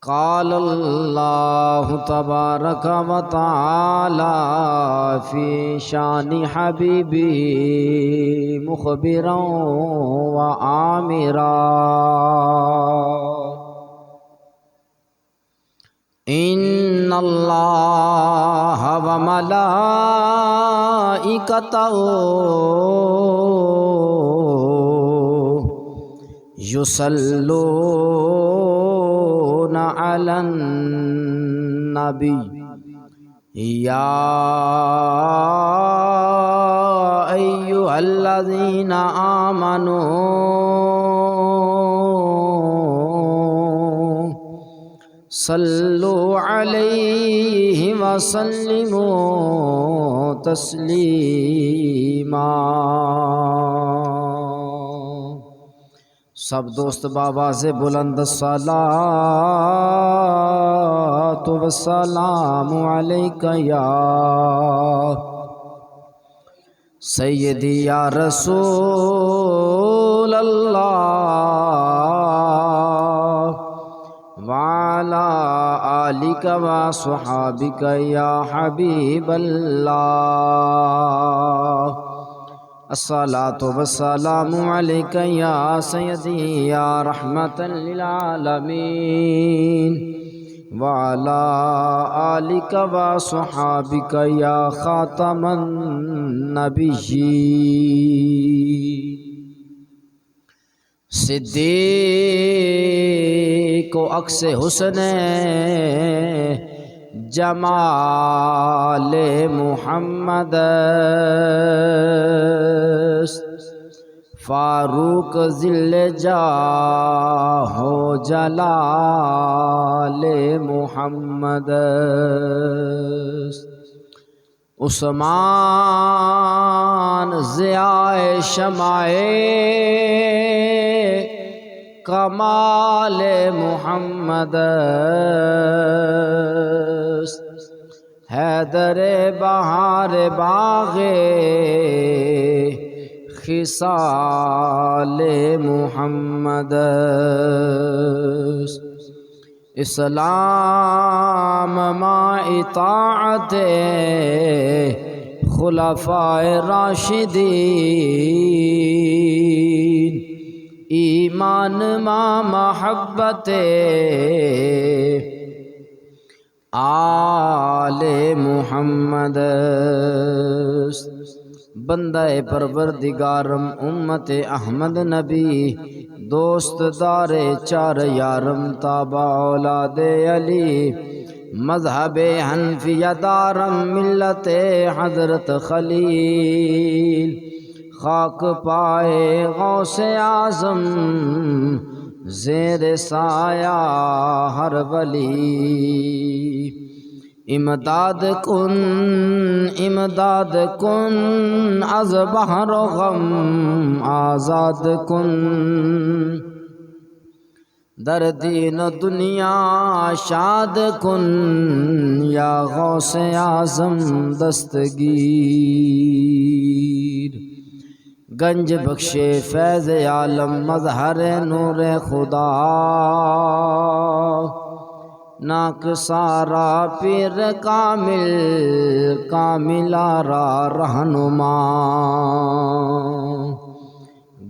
क़ाल अल्लाहु तबारक व तआला फ़ी शानि हबीबी मुख़बिरन व आमिरा इन्नल्लाह व मलाइकतहु युसल्लूना अलन नबी या अय्युहल्लज़ीना आमनू सल्लु अलैहि व सल्लिमू तस्लीमा। सब दोस्त बाबा से बुलंद सलातु व सलामु अलैका या सय्यदी या रसूल अल्लाह वाला आलिका व सुहाबिका या हबीब अल्लाह। अस्सलातु वस्सलामु अलैका या सय्यदी या रहमतन लिल आलमीन वाला आलिका व सुहाबिका या खातमन नबिय्यीन। सिद्दीक़ को अक्स हुस्न जमाले मुहम्मद फारूक ज़िल्ले जाहो जलाले मुहम्मद उस्मान ज़ियाए शमाए कमाले मुहम्मद हैदरे बहारे बागे खिसाले मुहम्मद इस्लाम मा इताअते खुलफाए राशिदीन ईमान मा महब्बते आले मुहम्मद बंदे परवरदिगारम उम्मत अहमद नबी दोस्त दारे चार यारम ताबा औलादे अली मज़हबे हनफिया दारम मिल्लते हज़रत खलील खाक पाए गौसे आज़म ज़ेर साया हर वली इमदाद कुन अज़ बहर गम आज़ाद कुन दर दीन दुनिया शाद कुन या गौसे आज़म दस्तगीर गंज बख्शे फैज़ आलम मज़हर नूर खुदा नाक सारा पीर कामिल कामिलारा रहनुमा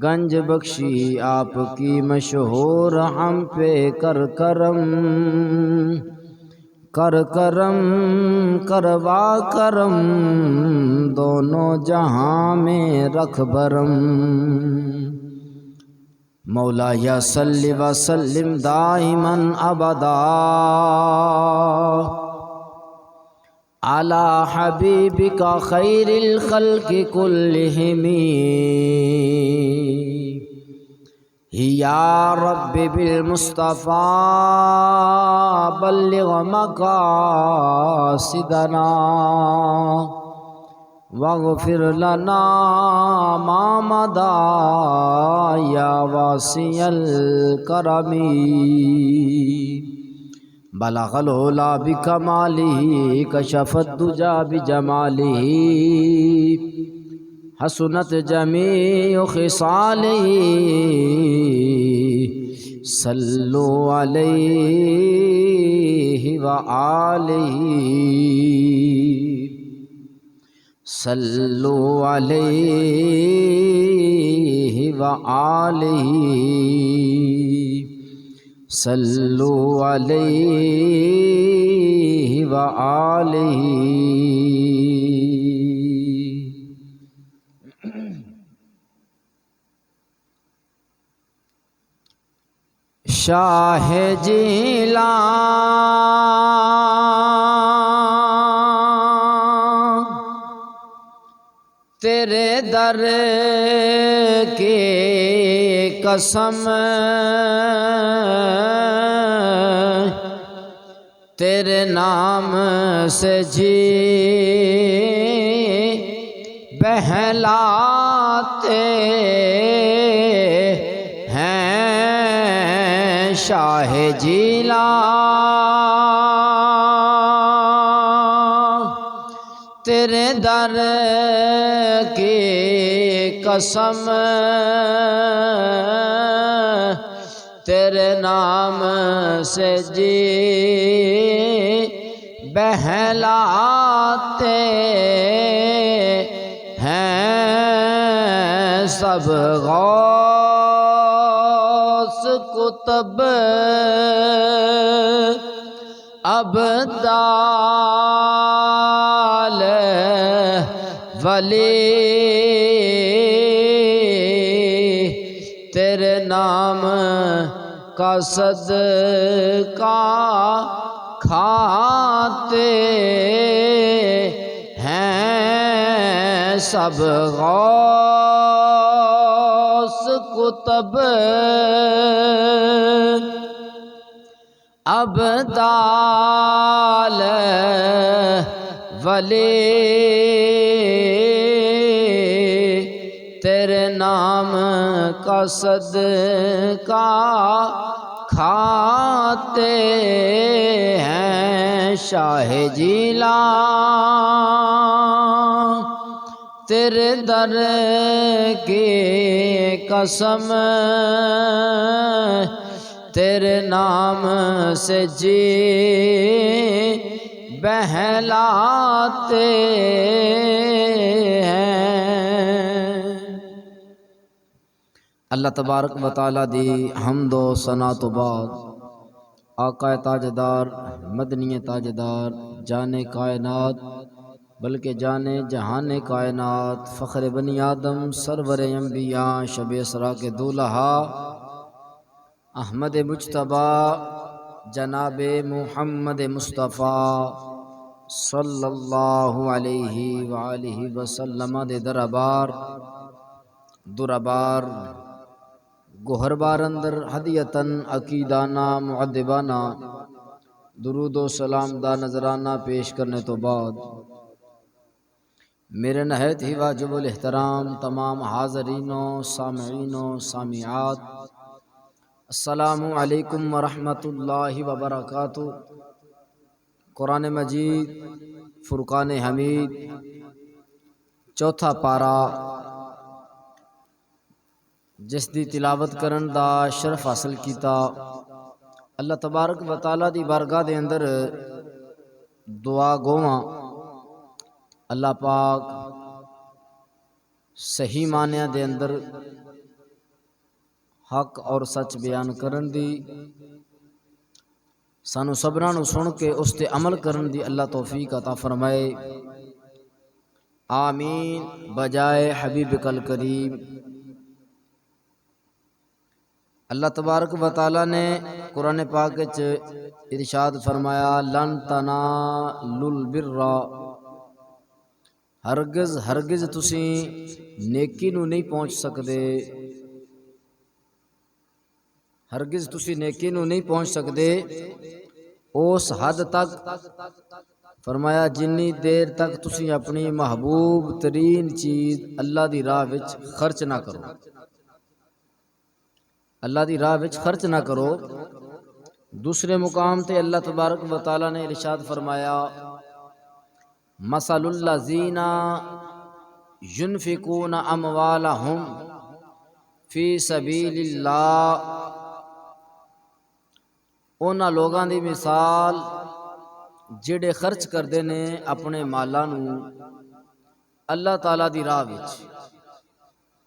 गंज बख्शी आपकी मशहूर हम पे कर करम करवा करम दोनों जहां में रख बरम मौला या सल्लि व सल्लिम दाइमन अबदा अला हबीबिका खैरिल खल्क़ि कुल्लिहिमी या रब्बि बिल मुस्तफ़ा बल्लिग़ मक़ासिदना वग़फ़िर लना मा मदा या वासिअल करमी बलगल उला बिकमालिही कशफत दुजा बिजमालिही हसनत जमीउ खिसालिही सल्लु अलैहि व आलिही सल्लु अलैहि व आलिही सल्लु अलैहि व आलिही। शाह जिलान तेरे दर के कसम तेरे नाम से जी बहलाते हैं शाह जिलान तेरे दर की कसम तेरे नाम से जी बहलाते हैं सब गौस कुतुब अब्दाल वली तेरे नाम का सदका खाते हैं सब गौस कुतुब अब्दाल वली तेरे नाम का सदका खाते हैं शाह जिलान तेरे दर की कसम तेरे नाम से जी बहलाते हैं। अल्लाह तबारक व तआला दी हम्दो सना तो बाद आका ताजदार मदनी ताजदार जाने कायनात बल्कि जाने जहान कायनात फ़ख्र बनी आदम सरवर अंबिया शब इसरा के दूल्हा अहमद मुज्तबा जनाब मुहम्मद मुस्तफ़ा सल्लल्लाहु अलैहि वालिहि वसल्लम दे दरबार दुरबार गोहरबार अंदर हदियतन अकीदाना मुअद्दिबाना दुरूदो सलाम दा नजराना पेश करने तो बाद मेरे नहायत ही वाजिबुल एहतराम तमाम हाज़रीनों सामईनों सामियात अस्सलामु अलैकुम व रहमतुल्लाहि व बरकातुहू। कुरान मजीद फुरकान हमीद चौथा पारा जिसकी तिलावत करन दा शरफ हासिल किया। अल्लाह तबारक व तआला दी बारगाह दे अंदर दुआ गोवा अल्लाह पाक सही मानिया दे अंदर हक और सच बयान करन दी सानू सबरां नू सुन के उस ते अमल करन दी अल्लाह तौफीक अता फरमाए। आमीन बजाए हबीब कल करीम। अल्लाह तबारक व तआला ने कुरान पाक च इरशाद फरमाया लन तनालुल बिर्रा हरगिज़ हरगिज़ तुसी नेकी नू नहीं पहुँच सकते हरगिज़ तुसी नेकी नू नहीं पहुँच सकते उस हद तक फरमाया जिन्नी देर तक तुसी अपनी महबूब तरीन चीज़ अल्लाह दी राह विच खर्च ना करो अल्लाह दी राह विच खर्च ना करो। दूसरे मुकाम ते अल्लाह तबारक व तआला ने इरशाद फरमाया मसलुल्लज़ीना युनफिकून अमवालहुम फी सबीलिल्लाह, उन्हां लोगां दी मिसाल जिहड़े खर्च करदे ने अपने मालां नूं अल्लाह ताला दी राह विच,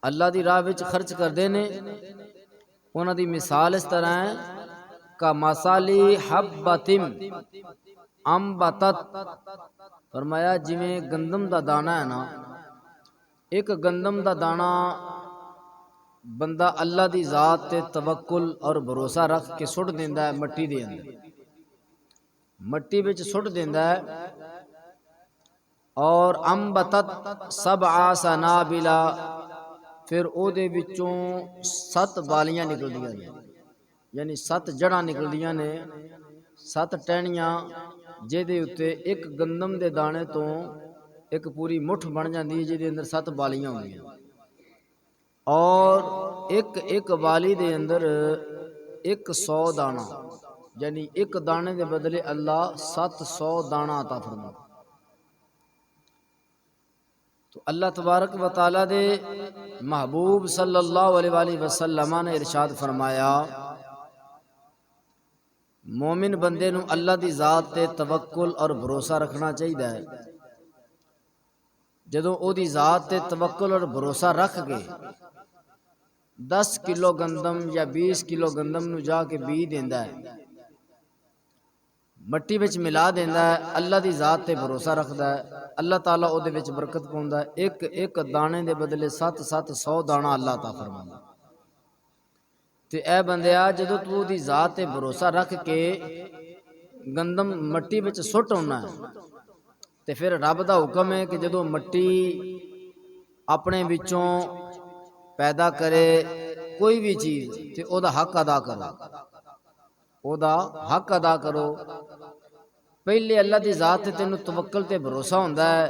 अल्लाह दी राह विच खर्च करदे ने। उन्हां दी मिसाल इस तरह है का मसाली हब्बतिम अम्बतत, फरमाया जिवें गंदम दा दाना है ना, एक गंदम दा दाना बंदा अल्लाह दी जात ते तवक्कुल और भरोसा रख के सुट देंदा है मट्टी दे अंदर, मट्टी विच सुट देंदा है। और अम्बतत सबआ सनाबिला, फिर ओदे विचों 7 बालियां निकलदियां ने, यानी 7 जड़ां निकलदियां ने, 7 टहनियां, जिहदे उत्ते एक गंदम दे दाने तो एक पूरी मुठ बन जाती है जिहदे अंदर 7 बालियां होंदियां। और एक एक बाली दे अंदर 100 दाना, यानी एक दाने के बदले अल्लाह 700 दाना अता फरमाता। तो अल्लाह तबारक व तआला दे महबूब सल्लल्लाहु अलैहि वसल्लम ने इरशाद फरमाया, मोमिन बंदे नूं अल्लाह दी जात ते तवक्कुल और भरोसा रखना चाहिए है। जदों ओदी जात ते तवक्कुल और भरोसा रख के 10 किलो गंदम या 20 किलो गंदम नूं जाके बी देंदा है, मट्टी विच मिला देंदा है, अल्लाह दी जात ते भरोसा रखदा है, अल्लाह ताला ओदे विच बरकत पाउंदा है। एक एक दाने दे बदले 700 दाना अल्लाह ता फरमांदा। ते ऐ बंदिया जदों तू ओदी जात ते भरोसा रख के गंदम मट्टी विच सुट होना है, ते फिर रब दा हुक्म है कि जदों मट्टी अपने विचों पैदा करे कोई भी चीज ते ओदा हक अदा करो, ओदा हक अदा करो। पहले अल्लाह दी जात ते तेनू तवक्कल ते भरोसा हुंदा है,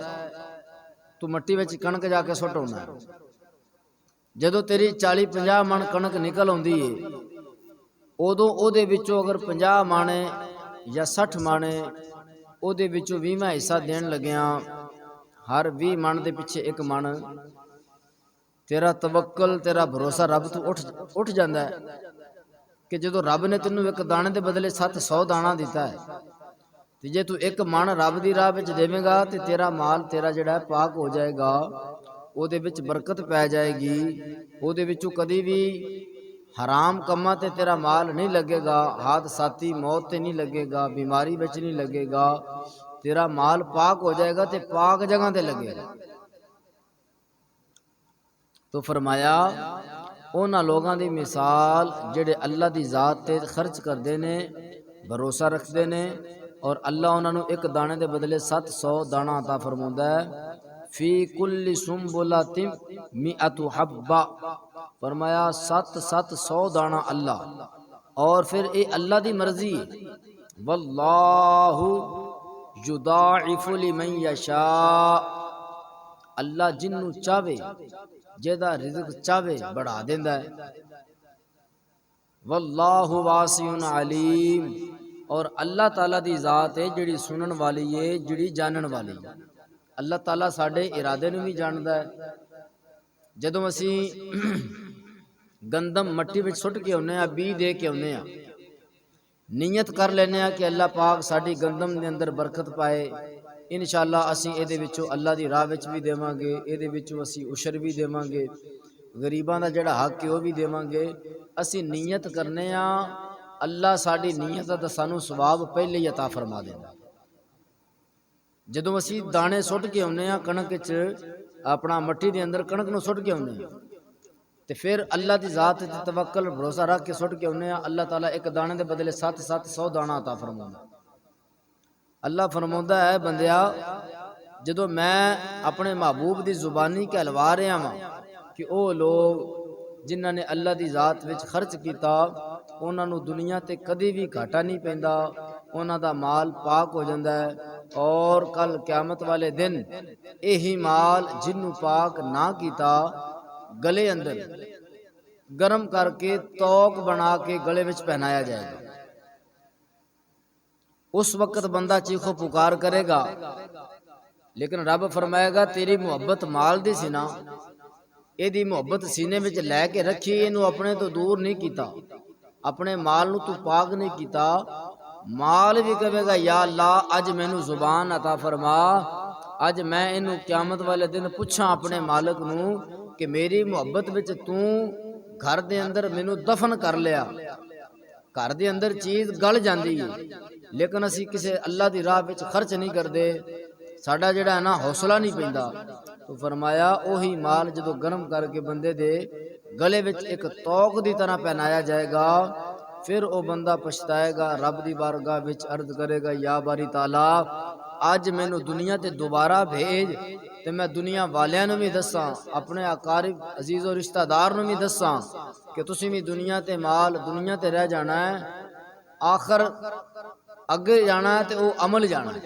तू मट्टी विच कणक जाके सुट होना है। जदों तेरी 40-50 मन कणक निकल आउंदी है, उदों ओदे विचों अगर 50 माणे या 60 माणे ओदे विचों 20वां हिस्सा देण लग्या, हर 20 मन दे पिछे 1 मन, तेरा तवक्कल तेरा भरोसा रब तो उठ जाता है कि जो रब ने तेनू 1 दाने के बदले 700 दाना दिता है, तो जे तू 1 मन रब की राह में देवेगा तो तेरा माल तेरा जिहड़ा पाक हो जाएगा, उहदे विच बरकत पै जाएगी, उहदे विचों कदी भी हराम कम्मां ते तेरा माल नहीं लगेगा, हादसाती मौत ते नहीं लगेगा, बीमारी विच नहीं लगेगा, तेरा माल पाक हो जाएगा तो पाक जगह ते लगेगा। तो फरमाया उन्हां लोगां दी मिसाल जिहड़े अल्लाह दी जात ते खर्च करदे ने, भरोसा रखदे ने, और अल्लाह उन्हां नूं 1 दाने दे बदले 700 दाना अता फरमाउंदा है। फी कुल्ली सुम्बुलातिन मिअतु हब्बा, फरमाया 700 दाना अल्लाह, और फिर ये अल्लाह दी मर्जी है। वल्लाहु युदाइफु लिमन यशा, अल्लाह जिन्नू चाहे जेदा रिज़्क चाहे बढ़ा देंदा है। वल्लाहु वासिउन अलीम, और अल्लाह ताला दी जात है जिहड़ी सुनन वाली है, जिहड़ी जानन वाली है। अल्लाह ताला साडे इरादे नूं भी जानदा है। जदों असीं गंदम मट्टी विच सुट के आउणे आ, बी दे के आउणे आ, नीयत कर लेने कि अल्लाह पाक साडी गंदम दे अंदर बरकत पाए, इंशाअल्लाह असीं इहदे विचों अल्लाह दी राह विच भी देवांगे, इहदे विचों असीं उशर भी देवांगे, गरीबां दा जिहड़ा हक है वह भी देवांगे। असीं नीयत करने आ, अल्लाह साडी नीयत दा सानू सवाब पहले ही अता फरमा देंदा। जदों असीं दाने सुट के आउणे आ कणक च, अपना मट्टी दे अंदर कणक नूं सुट के आउणे आ, ते फिर अल्लाह दी जात ते तवक्कल भरोसा रख के सुट के आउणे आ, अल्लाह ताला 1 दाने दे बदले 700 दाना अता फरमाउंदा। अल्लाह फरमाउंदा है बंदिया जदों मैं अपने महबूब दी जुबानी कहलवा रहा वां कि ओ लोग जिन्हां ने अल्लाह दी जात विच खर्च कीता, उन्हां नूं दुनिया ते कदी भी घाटा नहीं पैंदा, उन्हां दा माल पाक हो जांदा है। और कल क़यामत वाले दिन यही माल जिन्नू पाक ना कीता, गले अंदर गर्म करके तोक बना के गले विच पहनाया जाएगा। उस वक्त बंदा चीखो पुकार करेगा लेकिन रब फरमाएगा तेरी मुहब्बत माल दी सी ना, ਇਹਦੀ ਮੁਹੱਬਤ सीने ਵਿੱਚ ਲੈ ਕੇ ਰੱਖੀ, ਇਹਨੂੰ ਆਪਣੇ ਤੋਂ दूर नहीं ਕੀਤਾ, अपने माल ਨੂੰ तू पाक नहीं ਕੀਤਾ। माल भी कहेगा या अल्लाह अज मैनू जुबान अता फरमा, अज मैं इनू क्यामत वाले दिन पुछां अपने मालिक नू कि मेरी मुहब्बत विच तू घर दे अंदर मैनू दफन कर लिया। घर दे अंदर चीज़ गल जाती है, लेकिन असी किसी अल्लाह की राह विच खर्च नहीं करते, साडा जिहड़ा है ना हौसला नहीं पैंदा। तो फरमाया ओही माल जो गर्म करके बंदे दे गले विच एक तौक की तरह पहनाया जाएगा, फिर वो बंदा पछताएगा, रब की बारगाह विच अर्ज करेगा या बारी ताला अज मैनू दुनिया ते दोबारा भेज, ते मैं दुनिया वालियां नूं भी दसां, अपने अकारिब अजीज़ और रिश्तेदार नूं भी दसां कि तुसीं भी दुनिया ते माल दुनिया ते रह जाना है, आखिर अगे जाना है तो वो अमल जाना है,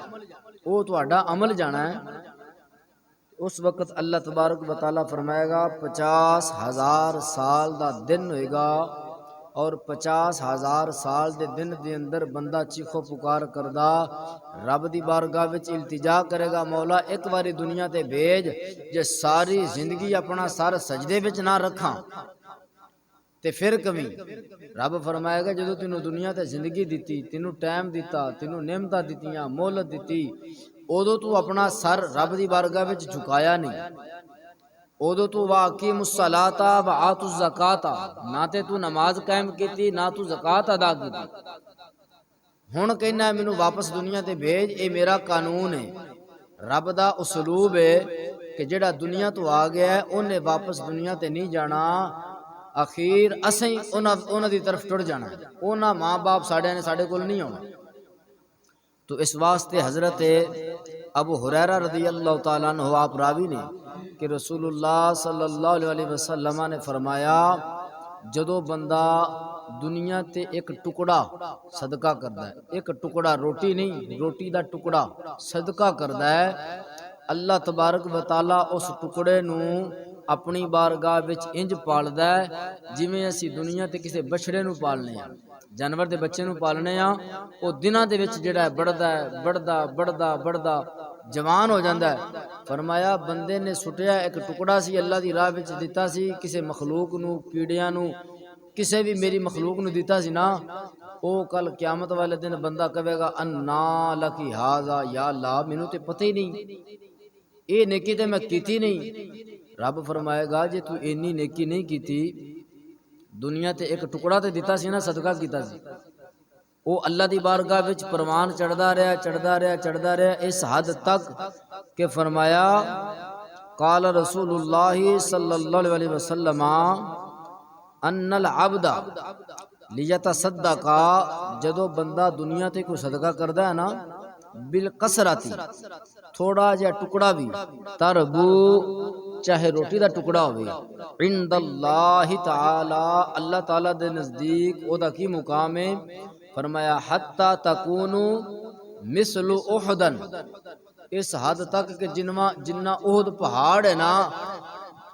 वो तुहाडा अमल जाना है। उस वक्त अल्लाह तबारक व तआला फरमाएगा 50,000 साल का दिन होएगा, और 50,000 साल के दिन के अंदर बंदा चीखो पुकार करदा रब की बारगाह विच इल्तिजा करेगा, मौला एक बारी दुनिया ते भेज, जे सारी जिंदगी अपना सर सजदे विच ना रखा ते फिर कमी। रब फरमाएगा जो तेनों दुनिया ते जिंदगी दी, तेनों टाइम दिता, तेनों नेमतां दित्तियां, मोहलत दी, उदों तू अपना सर रब की बारगाह विच झुकाया नहीं, उदों तू वाक़िमुस्सलाता व आतु ज़काता, ना ते तू नमाज कायम की ना तू ज़कात अदा की। हुण कहना मैनू वापस दुनिया ते भेज, ये मेरा कानून है, रब दा उसलूब है कि जेड़ा दुनिया तो आ गया है उन्हें वापस दुनिया ते नहीं जाना, अखीर असीं उन्हां दी तरफ टुर जाना, उन्हां माँ बाप साढ़े ने साढ़े कोल नहीं आउणा। तो इस वास्ते हज़रत अबू हुरैरा रज़ी अल्लाह तआला अन्हु आप रावी ने कि रसूलुल्लाह सल्लल्लाहु अलैहि वसल्लम ने फरमाया जदों बंदा दुनिया ते एक टुकड़ा सदका करदा है, एक टुकड़ा रोटी नहीं, रोटी दा टुकड़ा सदका करदा है, अल्लाह तबारक व तआला उस टुकड़े नूं अपनी बारगाह विच इंज पालदा है जिवें असीं दुनिया ते किसी बछड़े नूं पालने आ, जानवर के बच्चे नूं पालने आ, वो दिनां दे विच जिहड़ा बढ़दा है, बढ़दा बढ़दा बढ़दा जवान हो जाता है। फरमाया बंदे ने सुटिया एक टुकड़ा सी अल्लाह की राह विच दिता सी, किसी मखलूक नूं, कीड़ियां नूं, किसी भी मेरी मखलूक नूं दिता सी ना, वो कल क्यामत वाले दिन बंदा कहेगा अन्ना लकी हाजा, या अल्लाह मैनू तो पता ही नहीं, ये नेकी तो मैं कीती नहीं। रब फरमाएगा जे तू इन्नी नेकी नहीं कीती, दुनिया ते एक टुकड़ा तो दिता सी ना, सदका कीता सी, वो अल्लाह की बारगाह विच परवान चढ़दा रहा चढ़दा रहा चढ़दा रहा, इस हद तक के फरमाया काल रसूलुल्लाह सल्लल्लाहु अलैहि वसल्लम अन्नल अब्दा लियतसद्दका, जदों बंदा दुनिया ते कोई सदका करदा है ना बिल कसरती, थोड़ा जिहा टुकड़ा भी, तरबू चाहे रोटी का टुकड़ा होवे, इंदल्लाहि ताला अल्लाह ताला दे नजदीक ओदा की मुकाम है, फरमाया हत्ता तकूनु मिसलु उहदन, इस हद तक कि जिन्ना उहद पहाड़ है ना,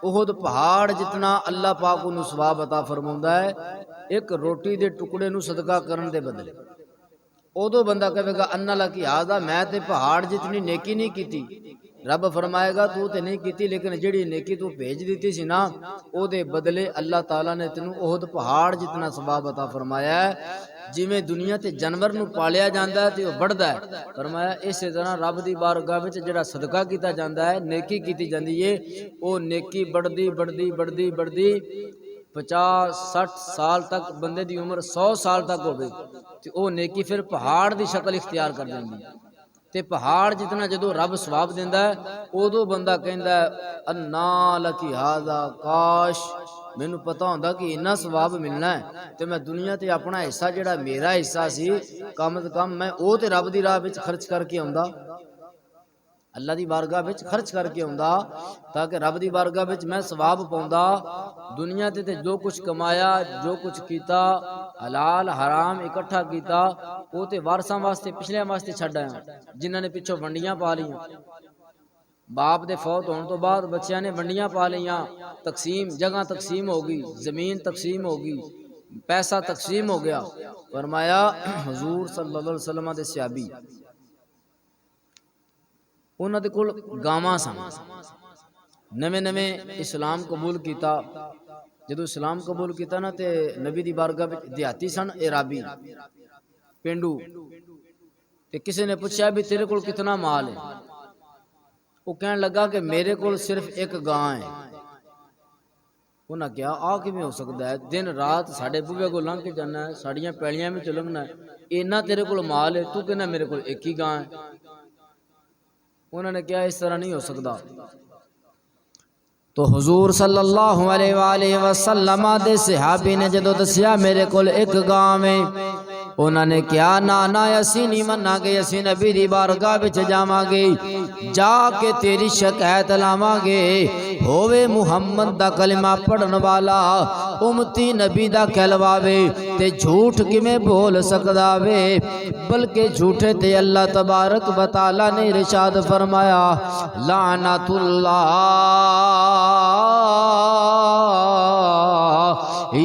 उहद पहाड़ जितना अल्लाह पाक नूं सवाब अता फरमाउंदा है एक रोटी दे टुकड़े नूं सदका करन दे बदले। उदों बंदा कहेगा अन्ना ला की आदा, मैं ते पहाड़ जितनी नेकी नहीं की। रब फरमाएगा तू तो नहीं की, लेकिन जिहड़ी नेकी तू भेज दी सी ना, ओदे बदले अल्लाह ताला ने तेनू उहद पहाड़ जितना सवाब अता फरमाया है। जिवें दुनिया ते जानवर नूं पालिया जांदा है ते ओह बढ़दा है, फरमाया इस तरह रब दी बारगाह विच जिहड़ा सदका कीता जांदा है, नेकी कीती जांदी है, ओह नेकी बढ़दी बढ़दी बढ़दी बढ़दी 50-60 साल तक बंदे की उम्र 100 साल तक हो, तो नेकी फिर पहाड़ की शक्ल इख्तियार कर देंगी, तो पहाड़ जितना जो रब सवाब देंदा है उदों बंदा कहता है अन्ना लकी हाजा, काश मैनू पता होंदा कि इन्ना सवाब मिलना है, तो मैं दुनिया ते अपना हिस्सा जिहड़ा मेरा हिस्सा सी कम से कम मैं वो तो रब की राह विच खर्च करके आउंदा, अल्लाह की बारगाह विच खर्च करके आउंदा, ताकि रब की बारगाह विच मैं सवाब पाउंदा। दुनिया ते जो कुछ कमाया, जो कुछ कीता, हलाल हराम इकट्ठा कीता, वो तो वारसां वास्ते पिछलियां वास्ते छड्ड आया, जिन्हां ने पिछों वंडियां पा लियां, बाप दे फौत होने तो बाद बच्चियां ने वंडियां पा लियां, तकसीम जगह तकसीम हो गई, जमीन तकसीम हो गई, पैसा तकसीम हो गया। फरमाया हुजूर सल्लल्लाहु अलैहि वसल्लम दे सहाबी उन्हां दे कोल गावां सन। नवें नवें इस्लाम कबूल किया, जदों इस्लाम कबूल किया ना तो नबी दी बारगाह विच देहाती सन, इराबी पेंडू। ते किसी ने पूछा भी तेरे कोल कितना माल है? वो कहने लगा कि मेरे कोल सिर्फ एक गां है। उन्हें कहा आ किवें हो सकता है, दिन रात साडे बूहे को लंघ के जाना है, साड़ियां पैलियां में लंघना है, इन्ना तेरे कोल माल है, तू कहना मेरे कोल एक ही गां है। उन्होंने कहा इस तरह नहीं हो सकता। तो हुजूर सल्लल्लाहु अलैहि वसल्लम दे सहाबी ने जदों दसिया मेरे कोल एक गां है, उन्होंने क्या ना ना असी नहीं मनांगे, असी नबी दी बारगाह विच जावांगे, जाके तेरी शिकायत लावांगे। होवे मुहम्मद दा कलिमा पढ़न वाला, उम्मती नबी दा कहलवावे, ते झूठ किवें बोल सकदा वे? बल्कि झूठे ते अल्लाह तबारक व तआला ने इरशाद फरमाया, लानतुल्लाह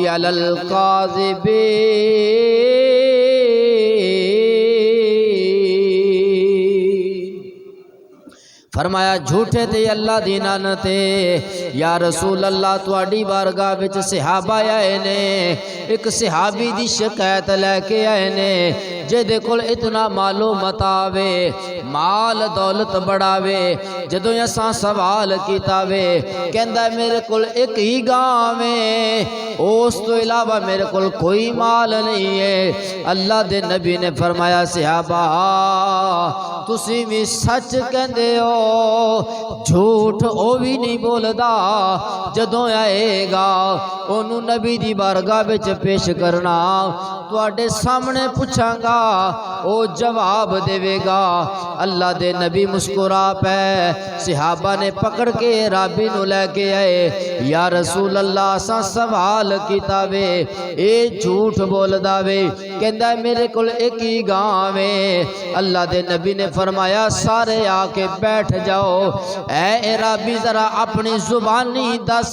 अलल काज़िबीन। फरमाया झूठे ते अल्लाह दी लानत है। या रसूल अल्लाह तुहाडी बारगाह विच सहाबा आए ने, एक सहाबी दी शिकायत लैके आए ने, जेदे कोल इतना मालो मतावे, माल दौलत बढ़ावे। जदों असां सवाल कीता वे, कहंदा मेरे कोल एक ही गां वे, उस तो इलावा मेरे कोल कोई माल नहीं है। अल्लाह दे नबी ने फरमाया सहाबा तुसी भी सच कहंदे हो, झूठ ओ भी नहीं बोलदा। जदों आएगा ओनू नबी दी बारगाह विच पेश करना, तुहाडे सामने पूछांगा, ओ जवाब देवेगा। अल्लाह दे नबी मुस्कुरा पे सहाबा ने पकड़ के राबी नू लैके आए। या रसूल अल्लाह असां सवाल कीता वे, ए झूठ बोलदा वे, कहंदा मेरे कोल एक ही गां वे। अल्लाह दे नबी ने फरमाया सारे आके बैठ जाओ। ऐ राबी जरा अपनी जुबानी दस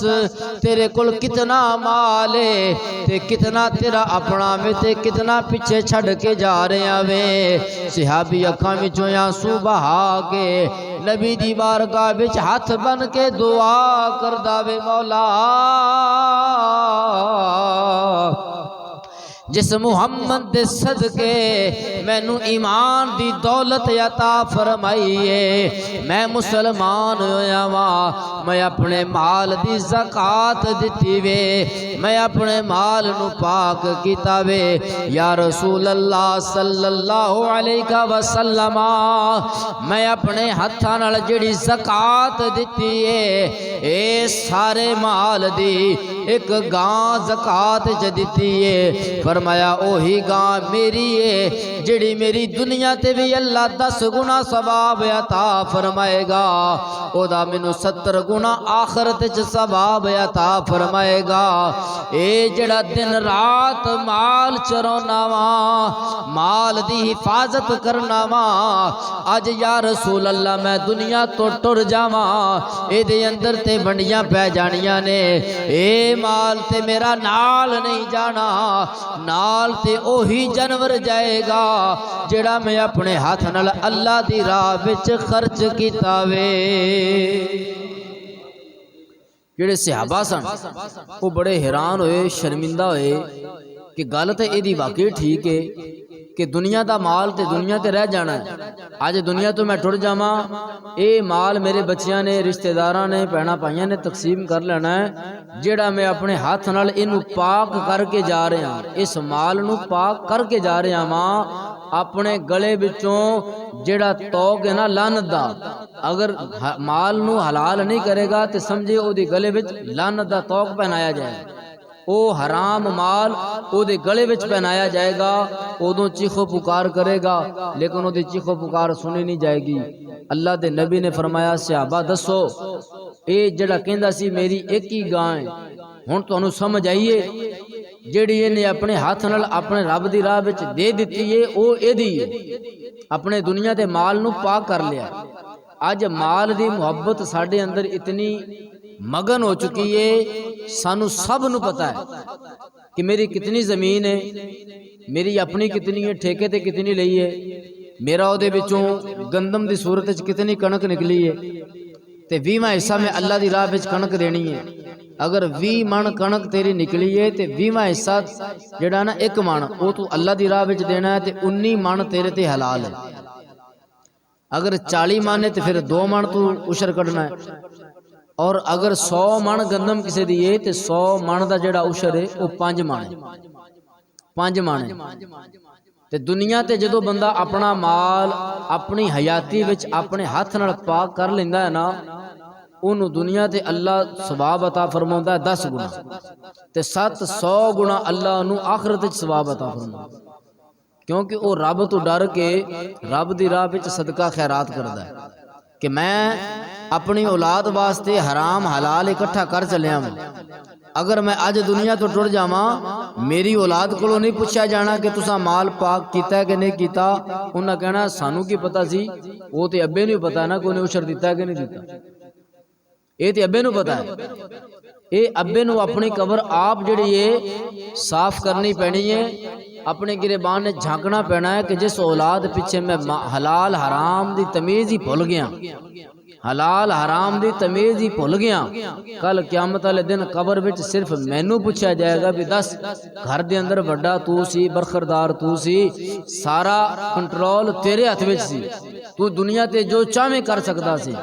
तेरे कोल कितना माल है, ते कितना तेरा अपना में, ते कितना पीछे छड़ के जा रहे वे। सहाबी अखां विचों आंसू बहा के नबी दी बारगाह विच हाथ बन के दुआ करदा वे, मौला जिस मुहम्मद दे सदके मैनू ईमान दी दौलत अता फरमाईए, मैं मुसलमान होया वा, मैं अपने माल दी ज़कात दिती वे, मैं अपने माल नू पाक कीता वे। या रसूल अल्लाह सल्लल्लाहु अलैहि वसल्लम मैं अपने हत्थां नाल जिहड़ी ज़कात दिती है, ए सारे माल दी एक गां ज़कात च दिती है। फरमाया ओही गां मेरी है, जिहड़ी मेरी दुनिया ते भी अल्लाह 10 गुना सवाब अता फरमाएगा, ओदा मैनू 70 गुना आखिरत च सवाब अता फरमाएगा। ए जिहड़ा दिन रात माल चराउना वा, माल दी हिफाजत करना वा, अज या रसूल अल्लाह मैं दुनिया तो टुर जावां, एदे अंदर ते वंडियां पै जानियां ने, ए माल ते मेरा नाल नहीं जाना, नाल ते ओही जानवर जाएगा जेड़ा मैं अपने हाथ नाल अल्लाह दी राह विच खर्च कीता वे। जेड़े सहाबा सन वो बड़े हैरान होए, शर्मिंदा होए कि गल तो यदी वाकई ठीक है कि दुनिया का माल तो दुनिया ते रह जाना है। अज दुनिया तो मैं टुर जावां, ये माल मेरे बच्चियां ने, रिश्तेदारां ने, भैणां भाइयां ने तकसीम कर लेना है। जेड़ा मैं अपने हाथ नाल इनू पाक करके जा रहा, इस माल नू पाक करके जा रहा वां, अपने गले विचों जेड़ा तौक है ना लानत दा, अगर माल नू हलाल नहीं करेगा तो समझे ओदी गले विच लानत दा तौक पहनाया जाए, वो हराम माल ओदे गले विच पहनाया जाएगा। उदों चीखो पुकार करेगा लेकिन ओदी चीखो पुकार सुनी नहीं जाएगी। अल्लाह दे नबी ने फरमाया सहाबा दसो ये जड़ा कहंदा सी मेरी एक ही गां है, हुण तुहानू समझ आईए जेड़ी इहने अपने हाथ नाल अपने रब दी राह विच दे दित्ती है, वो एदी है, अपने दुनिया दे माल नू पाक कर लिया। अज माल दी मुहब्बत साडे अंदर इतनी मगन हो चुकी है, सानू सब नू पता है कि मेरी कितनी ज़मीन है, मेरी अपनी कितनी है, ठेके ते कितनी लई है, मेरा उहदे विचों गंदम की सूरत च कितनी कणक निकली है ते 20वां हिस्सा मैं अल्लाह की राह विच कणक देनी है। अगर 20 मन कणक तेरी निकली है तो 20वां हिस्सा जिहड़ा ना 1 मन वो तू अल्लाह की राह विच देना है, तो 19 मन तेरे ते हलाल है। अगर 40 मन है तो फिर 2 मन तू उशर कढ़ना है। और अगर 100 मन गंदम किसी दी है तो 100 मन का जिहड़ा उशर है वो 5 मन है, 5 मन है। ते दुनिया ते जदों बंदा अपना माल अपनी हयाती विच अपने हाथ नाल पाक कर लेंदा है ना, उन्होंने दुनिया ते अल्लाह सवाब अता फरमाउंदा 10 गुना ते 700 गुना अल्लाह उन्होंने आखिरत विच सवाब अता फरमाउंदा, क्योंकि वो रब तो डर के रब दी राह विच सदका खैरात करदा है कि मैं अपनी औलाद वास्ते हराम हलाल इकट्ठा कर चलिया वां। अगर मैं अज दुनिया तो टुर जावा, मेरी औलाद को नहीं पूछा जाना कि तुसा माल पाक किया है कि नहीं किया। उन्हें कहना सानू की पता सी, वो तो अब्बे नूं पता ना कि उन्हें उशर दिता है कि नहीं दिता, ये तो अब्बे नूं पता है। ये अब्बे नूं अपनी कबर आप जिहड़ी है साफ करनी पैनी है, अपने गिरेबान ने झांकना पैना है कि जिस औलाद पिछे मैं हलाल हराम की तमीज़ ही भुल गया, हलाल हराम की तमीज़ ही भुल गया, कल क़यामत वाले दिन कबर विच सिर्फ मैनू पूछा जाएगा भी दस घर दे अंदर वड्डा तू सी, बरखरदार तू सी, सारा कंट्रोल तेरे हथ विच सी, तू दुनिया ते जो चाहे कर सकता सी,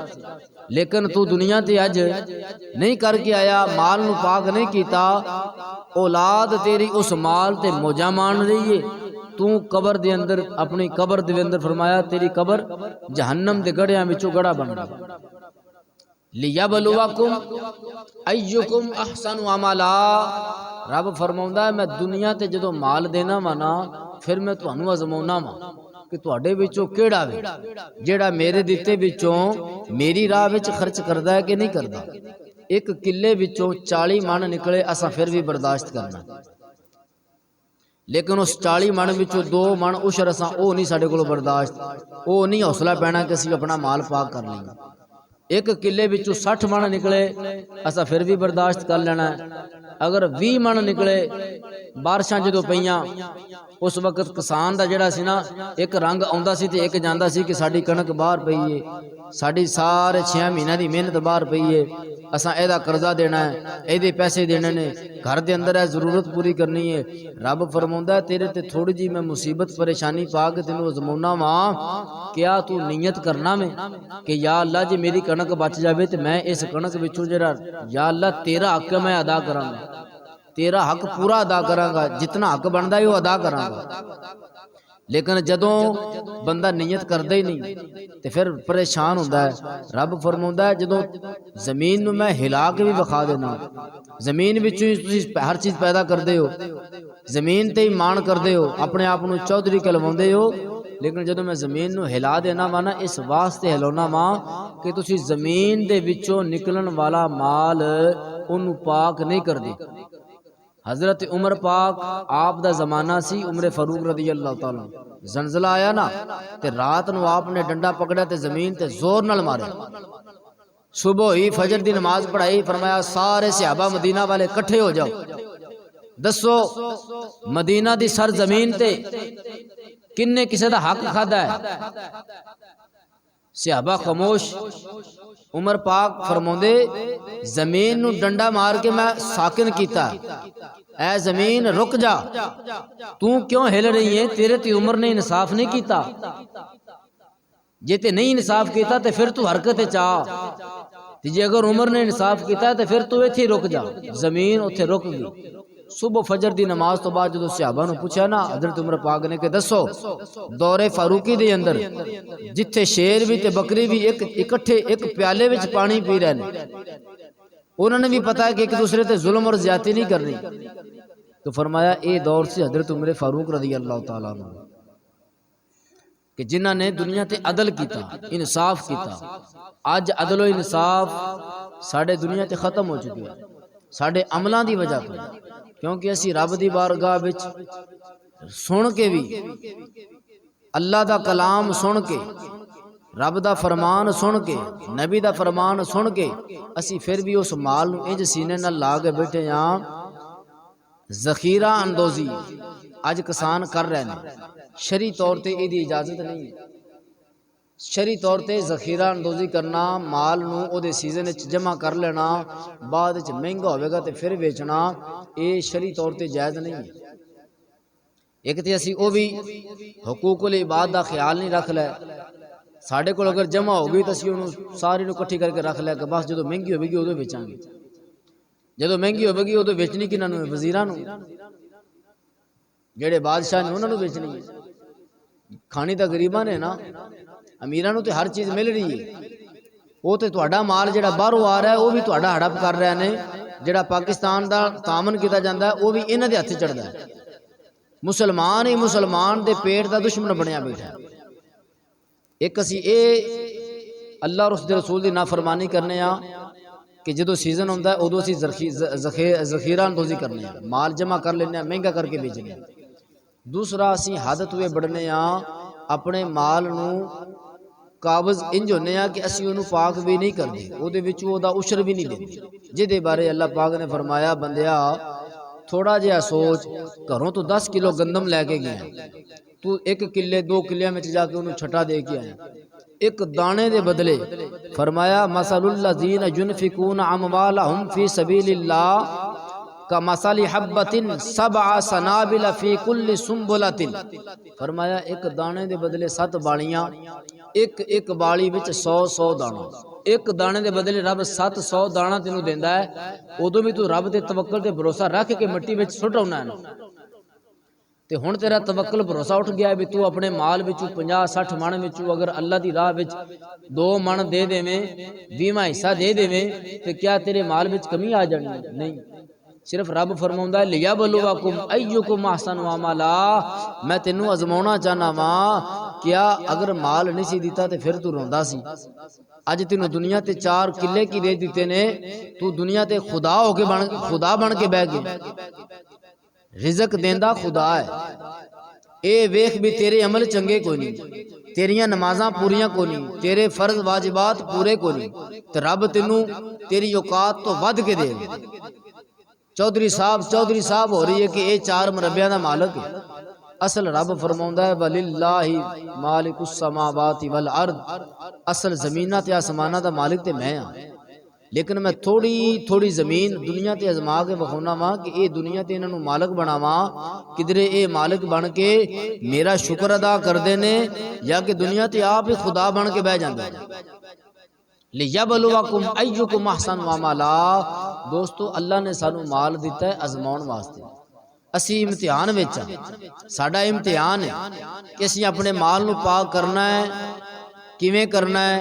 लेकिन तू दुनिया ते अज नहीं करके आया, माल नू पाक नहीं किया, औलाद तेरी उस माल ते मौजा मान रही है। तू कबर दे अंदर अपनी कबर दे अंदर फरमाया तेरी कबर जहन्नम दे गड़ियां विचों गड़ा बन गई। लियबलुवकुम अय्युकुम अहसनु अमला, रब फरमाउंदा है मैं दुनिया ते जदों माल देना वा ना, फिर मैं तुहानू आजमाउना वा कि तुहाडे विचों किहड़ा वे जिहड़ा मेरे दिते विचों मेरी राह विच खर्च करदा है कि नहीं करदा। एक किले विचों 40 मन निकले असा फिर भी बर्दाश्त करना, लेकिन उस 40 मन विचों 2 मन उशर असा वो नहीं साडे कोलों बर्दाश्त, वो नहीं हौसला पैना कि असीं अपना माल पाक कर लईए। एक किले विचों 60 मन निकले असा फिर भी बर्दाश्त कर लेना है। अगर 20 मन निकले, बारिशां जदों पईयां उस वक्त किसान का जिहड़ा सी ना एक रंग आउंदा सी ते एक जांदा सी कि साडी कणक बाहर पई है, साडी सारे 6 महीनों की मेहनत बाहर पई है, असां एदा कर्जा देना है, एदे पैसे देने ने, घर के अंदर है जरूरत पूरी करनी है। रब फरमाउंदा है तेरे ते थोड़ी जी मैं मुसीबत परेशानी पा के तेनू अजमाउना वा, क्या तू नीयत करना में कि या अल्लाह जी मेरी कणक बच जाए तो मैं इस कणक विचों जिहड़ा या अल्लाह तेरा हक मैं अदा करांगा, तेरा हक पूरा अदा करांगा, जितना हक बनता है वो अदा करांगा। लेकिन जदों बंदा नीयत करदा ही नहीं तो फिर परेशान होंदा है। रब फरमाउंदा है जदों जमीन नूं मैं हिला के भी विखा देना, जमीन विचों ही तुसीं हर चीज़ पैदा करदे हो, जमीन ते ही मान करदे हो, अपने आप नूं चौधरी कहलवाउंदे हो, लेकिन जदों मैं जमीन नूं हिला देना वा ना इस वास्ते हिलाउना वा कि तुसीं जमीन दे विचों निकलन वाला माल उन्नू पाक नहीं करदे। हजरत उमर पाक आप दा जमाना सी, उमर फारूक रदी अल्लाह तआला, जलजला आया ना ते रात नूं आपने डंडा पकड़ा ते जमीन ते जोर नाल मारे, सुबह ही फजर दी नमाज पढ़ाई, फरमाया सारे सहाबा मदीना वाले इकट्ठे हो जाओ, दसो मदीना दी सर जमीन ते किन्ने किसे दा हक खादा है। सहाबा खामोश। उमर पाक फरमाउंदे जमीन नूं डंडा मार के मैं साकिन कीता, ऐ जमीन रुक जा, तू क्यों हिल रही है, तेरे ते उमर ने इंसाफ नहीं कीता, जे ते नहीं इंसाफ कीता तो फिर तू हरकत चा, जे अगर उमर ने इंसाफ किया तो फिर तू इत्थे रुक जा, जमीन उत्थे रुक गई। सुबह फजर दी नमाज तो बाद जो सहाबा नूं पूछा ना हजरत उमर पाक ने कि दसो दौरे फारूकी दे अंदर जिथे शेर भी ते बकरी भी एक इकट्ठे एक प्याले विच पानी पी रहे हैं, उन्होंने भी पता है कि एक दूसरे ते जुल्म और ज्यादती नहीं करनी, तो फरमाया ये दौर से हजरत उमर फारूक रज़ी अल्लाह तआला अन्हु कि जिन्हां ने दुनिया ते अदल किया, इंसाफ किया। अज अदल इंसाफ साडे दुनिया ते खत्म हो चुकी है साडे अमलों की वजह तो, क्योंकि असी रब की बारगाह विच सुन के भी अल्लाह का कलाम सुन के रब का फरमान सुन के नबी का फरमान सुन के असी फिर भी उस माल नूं इंज सीने नाल ला के बैठे हाँ ਜ਼ਖੀਰਾ ਅੰਦੋਜ਼ੀ ਅੱਜ ਕਿਸਾਨ ਕਰ ਰਹੇ ਨੇ, ਸ਼ਰੀ ਤੌਰ ਤੇ ਇਹਦੀ ਇਜਾਜ਼ਤ ਨਹੀਂ ਹੈ। शरी तौर पर जखीरा अंदोजी करना, माल नूं उहदे सीजन जमा कर लेना, बाद महंगा होवेगा तो फिर बेचना, ये शरी तौर पर जायज़ नहीं है। एक तो असी वो भी हकूकुल इबाद का ख्याल नहीं रख लै, साढ़े को अगर जमा हो गई तो असी उन्होंने सारी इकट्ठी करके रख लिया कि बस जो महंगी होगी उदों बेचांगे, जो महंगी होगी उदों बेचनी किन्होंने, वजीरां नूं, जेड़े बादशाह ने उन्होंने बेचनी है। खानी तो गरीबां ने ना, अमीरां नूं तो हर चीज़ मिल रही है। वो तो तुहाडा माल जिहड़ा बाहरों आ रहा है वो भी तुहाडा हड़प कर रहे हैं, जिहड़ा पाकिस्तान का तामन किया जाता है वो भी इन्हां दे हत्थ चढ़दा है। मुसलमान ही मुसलमान दे पेट का दुश्मन बनया बैठा है। एक असी ये अल्लाह और उसके रसूल की नाफरमानी करने कि जो सीजन होंदा है उदों असी जखीरा अंदोजी करने, माल जमा कर लेने, महंगा करके बेचने। दूसरा असी हद तुए बढ़ने अपने माल नूं काबज़ इंज होने कि असी उन्होंने पाक भी नहीं करते, उहदे विच उहदा उशर भी नहीं देते, जिहदे बारे अल्लाह पाक ने फरमाया बंदिया थोड़ा जिहा सोच, घरों तो 10 किलो गंदम लैके गया, तू 1 किले 2 किलियां में जाके उन्होंने छटा दे के आया, एक दाने दे बदले फरमाया मसलुल्लज़ीना युनफिकूना अमवालहुम फी सबीलिल्लाह का मसाली हब्बतिन सबआ सनाबिल फी कुल्ली सुंबुलतिन। फरमाया एक दाने दे बदले 7 बालियां, एक एक बाली विच 100 दाना, एक दाने दे बदले रब 700 दाना तेनू देंदा है। उदों भी तू रब दे तवक्कल ते भरोसा रख के मिट्टी विच सुट आउणा है, ते हुण तेरा तवक्कल भरोसा उठ गया भी तू अपने माल विचों 50-60 मण विचों अगर अल्लाह दी राह विच 2 मण दे देवें, 20वां हिस्सा दे देवें, ते क्या तेरे माल विच कमी आ जानी? नहीं। सिर्फ रब फरमाउंदा है लियबलुवकुम अय्युकुम अहसनु अमला, मैं तेनू आजमाउणा चाहना वा, क्या अगर माल नहीं सी दिता तो फिर तू रोंदा सी। अज तेनू दुनिया ते 4 किले की दे दिते ने, तू दुनिया ते खुदा होके खुदा बन के बह गया। रिजक देंदा खुदा है, ए वेख भी तेरे अमल चंगे को नहीं, तेरिया नमाजा पूरियां को नहीं, तेरे फर्ज वाजिबात पूरे को नहीं, तो रब तेनू तेरी औकात तो वध के दे। चौधरी साहब हो रही है कि ये 4 मरबिया का मालिक है। असल रब फरमाउंदा है वलिल्लाहि मालिकुस समावाति वल अर्द, असल जमीना ते आसमाना का मालिक ते मैं हाँ, लेकिन मैं थोड़ी थोड़ी जमीन दुनिया ते आजमा के विखाना वा कि ये दुनिया ते इन्हों मालिक बनावा, किधरे ये मालिक बन के मेरा शुक्र अदा करते ने या कि दुनिया ते आप ही खुदा बन के बह जाते हैं। लियबलुवकुम अय्युकुम अहसनु अमला। दोस्तों अल्लाह ने सानू माल दिता है आजमाउण वास्ते, असी इम्तिहान विच साडा इम्तिहान है कि असी अपने माल नू पाक करना है, किवें करना है,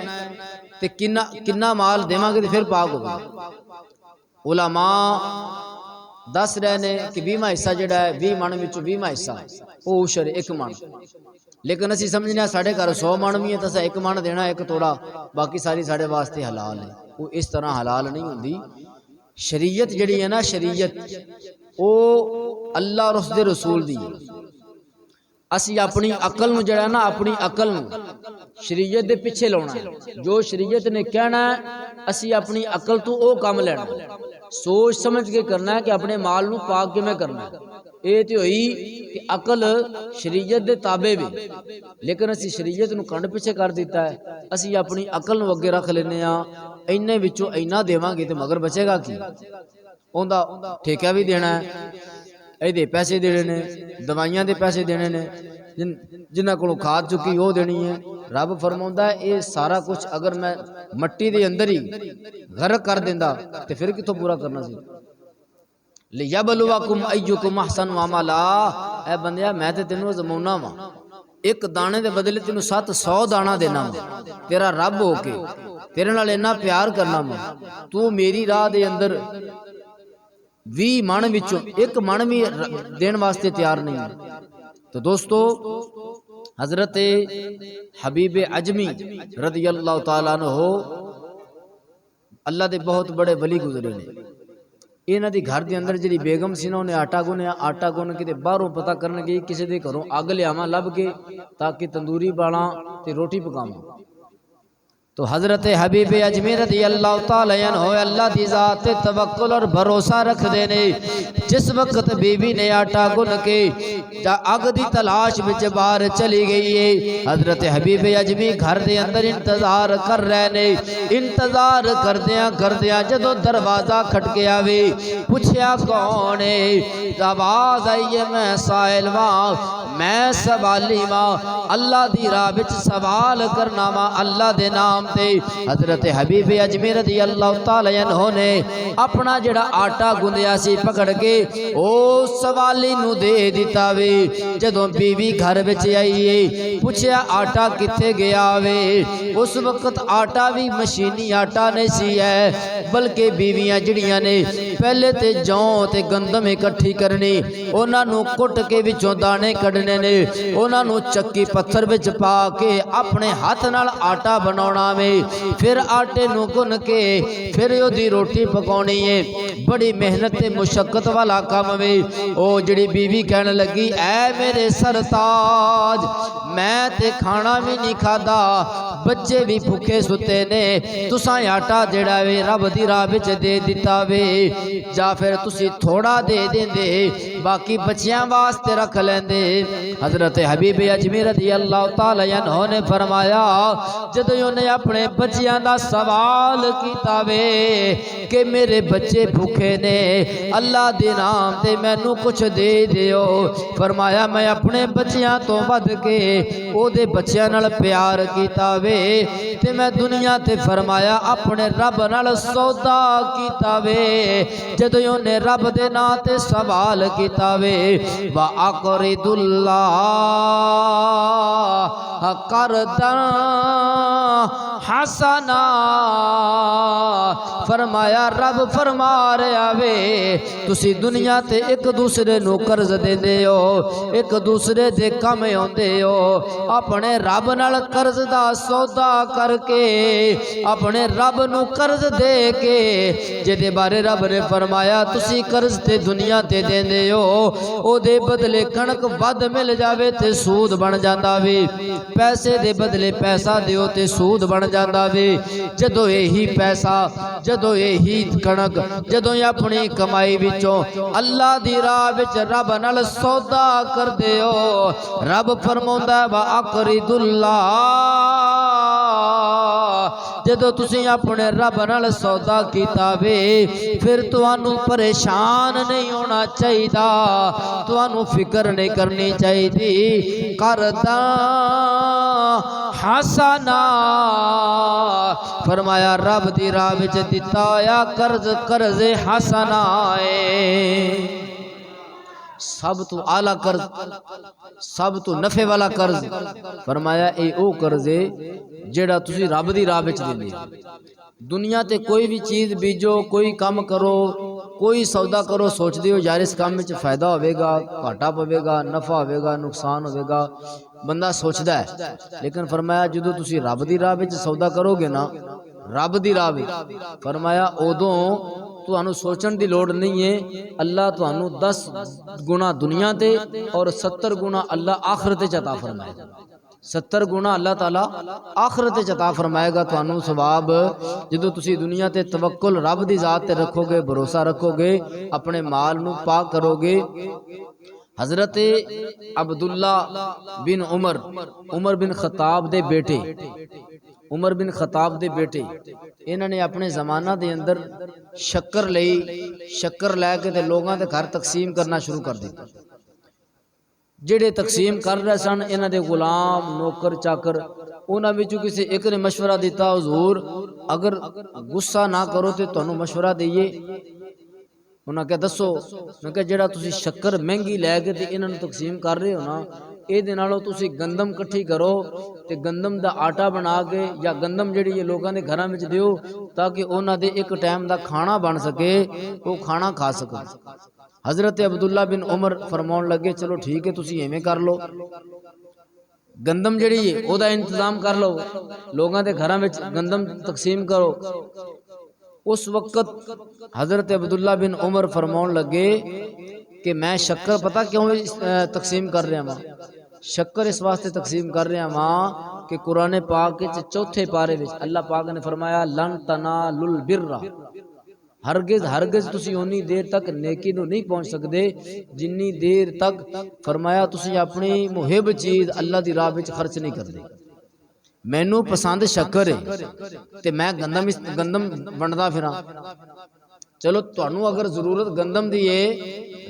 ते किन्ना माल देवांगे तो फिर पाक होगा। उलमा दस रहे ने कि 20वां हिस्सा जिहड़ा है 20 मण विचों 20वां हिस्सा वो उशर 1 मण, लेकिन असी समझने साढ़े घर 100 मण भी है तो 1 मण देना 1 तोड़ा, बाकी सारी साढ़े वास्ते हलाल है। वो इस तरह हलाल नहीं होंदी। शरीयत जिहड़ी है ना, शरीयत वो अल्लाह और उसके रसूल दी है। असी अपनी अकल नूं जिहड़ा ना, अपनी अकल नूं शरीयत दे पिछे लाउणा है। जो शरीयत ने कहना है असी अपनी अकल तो वो काम लेना, सोच समझ के करना है कि अपने माल नूं पाक किवें करना है। ये तो हुई कि अकल शरीयत दे ताबे भी, लेकिन असी शरीयत नूं कंड पिछे कर दिता है। असी अपनी अकल नूं अगे रख लेने आ, इन्ने विचों इन्ना देवांगे तो मगर बचेगा की? उहदा ठेका भी देना है, ये पैसे देने ने, दवाइयां दे पैसे देने ने, जिन्हां कोलों खाद चुकी वो देनी है। रब फरमाउंदा है ये सारा कुछ अगर मैं मट्टी दे अंदर ही गर्क कर देंदा तो फिर कितों पूरा करना सी। लियबलुवकुम अय्युकुम अहसनु अमला। ऐ बंदिया मैं ते तेनू आजमाउणा वा, 1 दाने दे बदले तेनू 700 दाना देना वा, तेरा रब होके तेरे नाल इन्ना प्यार करना वा, तू मेरी राह दे अंदर 20 मण विचों 1 मण भी देने वास्ते तैयार नहीं है। तो दोस्तों हजरत हबीब अजमी रज़ियल्लाहु ताला अन्हु अल्लाह दे बहुत बड़े वली गुजरे ने। इन्हां दी घर दे अंदर जिहड़ी बेगम सी ना, उन्हें आटा गुनिया, आटा गुन के बाहरों पता करन गई किसी दे घरों अग लियावां लभ के ताकि तंदूरी बाला ते रोटी पकावां। तो हज़रत हबीब अजमेर रज़ी अल्लाह तआला अन्हु अल्लाह दी ज़ात ते तवक्कुल और भरोसा रख देने। जिस वक्त बीवी ने आटा गुन के अग दी तलाश विच बाहर चली गई है, हज़रत हबीब अजमी घर दे अंदर इंतजार कर रहे ने। इंतजार करदियां करदियां जदों दरवाजा खटकिया वे, पूछया कौन है? आवाज आई है मैं साहिल वां, मैं सवाली वां, अल्लाह दी राह विच सवाल करना वा अल्लाह दे नाम ते। हज़रत हबीब अजमेर रज़ी अल्लाह तआला अन्हु ने अपना जिहड़ा आटा गुंदिया सी पकड़ के ओ सवाली नू दे दिता वे। जदों बीवी घर विच आई है, पूछया आटा किथे गया वे? उस वक्त आटा भी मशीनी आटा नहीं सी है, बल्कि बीवियां जिहड़ियां ने पहले ते जौ ते गंदम इकट्ठी करनी, उन्हां नू कुट के विचों दाने कढने ने, उन्हां नू चक्की पत्थर विच पा के अपने हाथ नाल आटा बनाउणा वे, फिर आटे नू गुन के फिर ओदी रोटी पकाउणी है। बड़ी मेहनत ते मुशक्कत वाला काम वे। ओ जिहड़ी बीवी कहन लगी, ऐ मेरे सरताज, मैं ते खाना भी नहीं खादा, बच्चे भी भुखे सुते ने, तुसां आटा जिहड़ा वे रब दी राह विच दे दिता वे, जा फिर तुसी थोड़ा दे देंदे, बाकी बच्चियां वास्ते रख लेंदे। हज़रत हबीब अजमेर रज़ी अल्लाह तआला अन्हु ने फरमाया, जदों उन्हें अपने बच्चियां दा सवाल कीता वे कि मेरे बच्चे भूखे ने, अल्लाह दे नाम ते मैनू कुछ दे दियो, फरमाया मैं अपने बच्चियां तो वध के ओदे बच्चियां नाल प्यार कीता वे, ते मैं दुनिया ते फरमाया अपने रब नाल सौदा कीता वे। जदों उन्हें रब दे नाम ते सवाल कीता वे, वा अक़रिदुल्लाह करदा हसना, फरमाया रब फरमा रहा वे, तुसी दुनिया ते एक दूसरे नू कर्ज देंदे हो, एक दूसरे दे काम आउंदे हो, अपने रब नाल कर्ज दा सौदा करके अपने रब नू कर्ज दे के, जिहदे बारे रब ने फरमाया तुसी कर्ज ते दुनिया ते देंदे हो, ओदे बदले कणक वध मिल जावे ते सूद बन जांदा वे, पैसे दे बदले पैसा दिओ ते सूद बन जांदा वे। जदों यही पैसा, जदों यही कणक, जदों अपनी कमाई विचों अल्लाह दी राह विच रब नाल सौदा करदे हो, रब फरमाउंदा वा अक़रिदुल्लाह, जदों तुसी अपने रब नाल सौदा कीता वे, फिर तुहानू परेशान नहीं होना चाहिदा, तुहानू फिक्र नहीं करनी चाहिदी, करदा हसना, फरमाया रब दी राह विच दिता होया कर्ज कर्ज हसना है। सब तो आला कर्ज, सब तो नफे वाला कर्ज, फरमाया ये ओ कर्ज है जेड़ा तुसी रब दी राह विच देंदे। दुनिया ते कोई भी चीज़ बीजो, कोई काम करो, कोई सौदा करो, सोचते हो यार इस काम में फायदा होगा, घाटा पवेगा, नफा होगा, नुकसान होगा, बंदा सोचता है। लेकिन फरमाया जो तुसी रब दी राह विच सौदा करोगे ना, रब दी राह विच, फरमाया उदों तुहानू सोचण दी लोड़ नहीं है, अल्लाह तुहानू 10 गुना दुनिया ते और 70 गुना अल्लाह आखिरत च अता फरमाएगा। 70 गुना अल्लाह ताला आखिरत च अता फरमाएगा तुहानू सवाब, जो तुसी दुनिया ते तवक्कुल रब दी जात ते रखोगे, भरोसा रखोगे, अपने माल नू पाक करोगे। हजरत अब्दुल्ला बिन उमर, उमर बिन खताब दे बेटे, उमर बिन खताब दे बेटे, इन्होंने अपने जमाना दे अंदर शक्कर लई, शक्कर लैके ते लोगों के घर तकसीम करना शुरू कर दिता। जेड़े तकसीम कर रहे सन इन्हां दे गुलाम नौकर चाकर, उन्हां विचों किसी एक ने मशवरा दिता, हुजूर अगर गुस्सा ना करो तो तुहानू मशवरा दईए। उन्हें क्या दसो? मैं क्या जेड़ा तुसी शक्कर महंगी लैके ते इन्हां नू तकसीम कर रहे हो ना, ये नालों तुसी गंदम कट्ठी करो ते गंदम दा आटा बना के या गंदम जिहड़ी ये लोगों के घरां विच दिओ, ताकि उन्हां दे एक टाइम दा खाना बन सके, वो खाना खा सको। हजरत अब्दुल्ला बिन उमर फरमाउण लगे, चलो ठीक है तुसी इवें कर लो, गंदम जिहड़ी है ओदा इंतजाम कर लो, लोगों के घरां विच गंदम तकसीम करो। उस वक्त हजरत अब्दुल्ला बिन उमर फरमाउण लगे कि मैं शक्कर पता क्यों तकसीम कर रहा वहाँ, शक्कर इस वास्ते तकसीम कर रहा वहाँ कि कुरान पाक के चौथे पारे विच अल्लाह पाक ने फरमाया लन तनालुल बिर्रा, हरगिज हरगिज तुसी उन्नी देर तक नेकी नूं नहीं पहुंच सकदे जिन्नी देर तक फरमाया तुसी अपनी मुहिब चीज अल्लाह दी राह विच खर्च नहीं करदे। मैनू पसंद शक्कर है ते मैं गंदम वंडदा फिरां। चलो तुहानू अगर जरूरत गंदम दी है,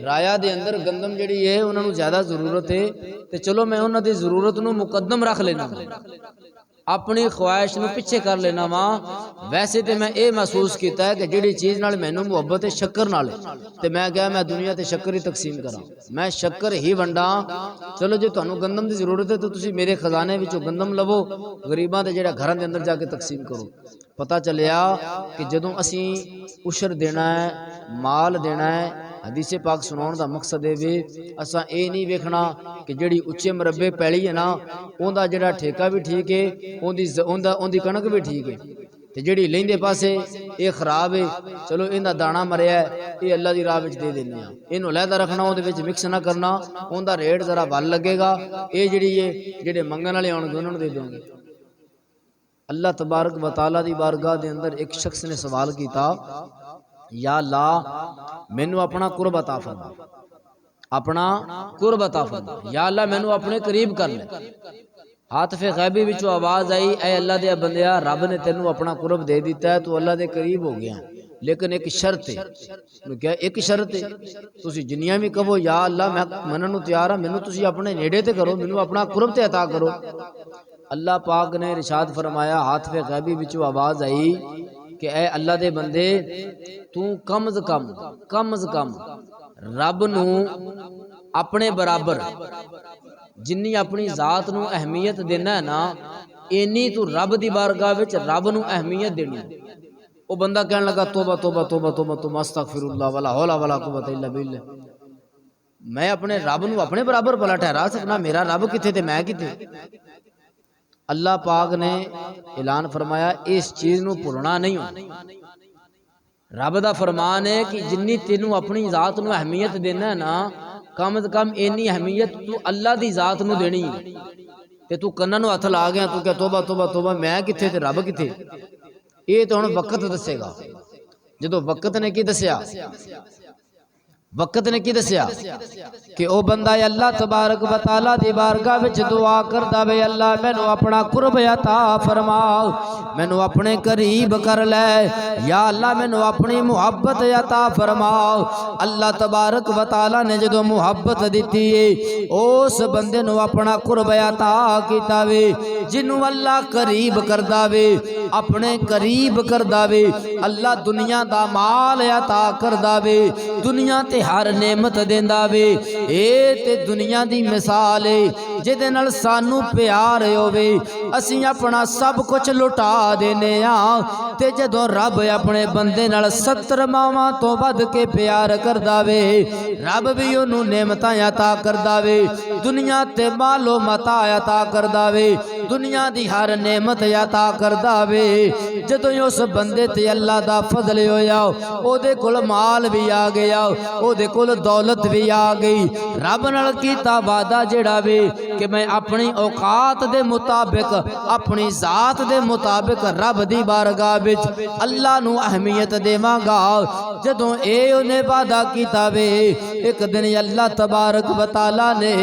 राया दे अंदर गंदम जिहड़ी है उन्होंने ज्यादा जरूरत है, तो चलो मैं उन्हां दी जरूरत नूं मुकद्दम रख लेना, अपनी ख्वाहिश नूं पिछे कर लेना वा। वैसे तो मैं ये महसूस किया है कि जिहड़ी चीज़ नाल मैनू मुहब्बत है शक्कर नाल, ते मैं क्या मैं दुनिया ते शक्कर ही तकसीम करा, मैं शक्कर ही वंडा। चलो जो तुहानू गंदम की जरूरत है तो तुसी मेरे खजाने विचों गंदम लवो, गरीबां दे जिहड़ा घरां दे अंदर जाके तकसीम करो। पता चलिया कि जदों असी उशर देना है, माल देना है, हदीसे पाक सुनाउण दा मकसद है वे असा ये नहीं वेखना कि जिहड़ी उच्चे मरबे पैली है ना उहदा जिहड़ा ठेका भी ठीक है, उहदी कणक भी ठीक है, ते जिहड़ी लैंदे पासे ये खराब है, चलो इहदा दाना मरिया है ये अल्लाह दी राह विच दे देने आ, इहनूं लैदा रखना, उहदे विच मिक्स ना करना, उहदा रेट जरा वल लगेगा, ये जिहड़ी है जिहड़े मंगण वाले आउणगे उन्हां नूं दे देंगे। अल्लाह तबारक व तआला दी बारगाह दे अंदर एक शख्स ने सवाल किया, या अल्लाह मैनू अपना कुर्ब अता फरमा, अपना कुर्ब अता फरमा, या अल्लाह मैनू अपने करीब कर ले। आतफे गैबी विचों आवाज आई, ऐ अल्लाह दे बंदिया रब ने तेनू अपना कुर्ब दे दिता है, तू अल्लाह दे करीब हो गया, लेकिन एक शर्त है। क्या एक शर्त है? तुसी जिन्नियां भी कहो या अल्लाह मैं मनन नूं तैयार हां, मैनू तुसी अपने नेड़े ते करो, मैनू अपना कुर्ब ते अता करो। अल्लाह पाक ने इरशाद फरमाया, आतफे गैबी विचों आवाज आई कि ऐ अल्लाह दे बंदे तू कम ज कम रब नू अपने बराबर जिन्नी अपनी जात नू अहमियत देना है ना, इन्नी तू रब दी बारगाह विच रब नू अहमियत देनी। वो बंदा कहने लगा तौबा तौबा तौबा तौबा तौबा अस्तगफिरुल्लाह वला हौला वला कुव्वता इल्ला बिल्लाह, मैं अपने रब नू अपने बराबर भला ठहरा सकना, मेरा रब किथे ते मैं किथे। अल्लाह पाक ने ऐलान फरमाया इस चीज नू भुलना नहीं हो। रब दा फरमान है कि जिन्नी तेनू अपनी जात नू अहमियत देना है ना, कम से कम इन्नी अहमियत तू अल्लाह दी जात नू देनी है। ते तू कन्नां नू हथ ला गया, तू क्या तौबा तौबा तौबा मैं किथे ते रब किथे। ये तो हुण वक्त दसेगा। जदों वक्त ने की दसिया, वक्त ने की दसिया कि ओ बंदा अल्लाह तबारक व तआला दी बारगाह विच दुआ करदा वे, अल्लाह मैनू अपना कुर्ब अता फरमा, मैनू अपने करीब कर ले, या अल्लाह मैनू अपनी मुहब्बत अता फरमा। अल्लाह तबारक व तआला ने जदों मुहब्बत दिती है उस बंदे नू अपना कुर्ब अता कीता वे। जिन्नू अल्लाह करीब करदा वे, अपने करीब करदा वे, अल्लाह दुनिया दा माल अता करदा वे, दुनिया ते हर नेमत देंदा वे। ए ते दुनिया दी मिसाल है जिहदे नाल सानू प्यार होवे, असीं अपना सब कुछ लुटा देने आ, ते जदों रब अपने बंदे नाल 70 मावां तो वध के प्यार करदा वे, रब भी ओनू नेमतां अता करदा वे, दुनिया ते मालो मता अता करदा वे, दुनिया दी हर नेमत अता करदा वे। जदों उस बंदे ते अल्लाह दा फजल होया, ओदे कोल माल भी आ गया, ओदे कोल दौलत भी आ गई, रब नाल कीता वादा जेड़ा वे कि मैं अपनी औकात दे मुताबिक, अपनी जात दे मुताबिक रब दी बारगाह विच अल्लाह नू अहमियत देवांगा। जदों ए उन्हें वादा कीता वे, एक दिन अल्लाह तबारक व तआला ने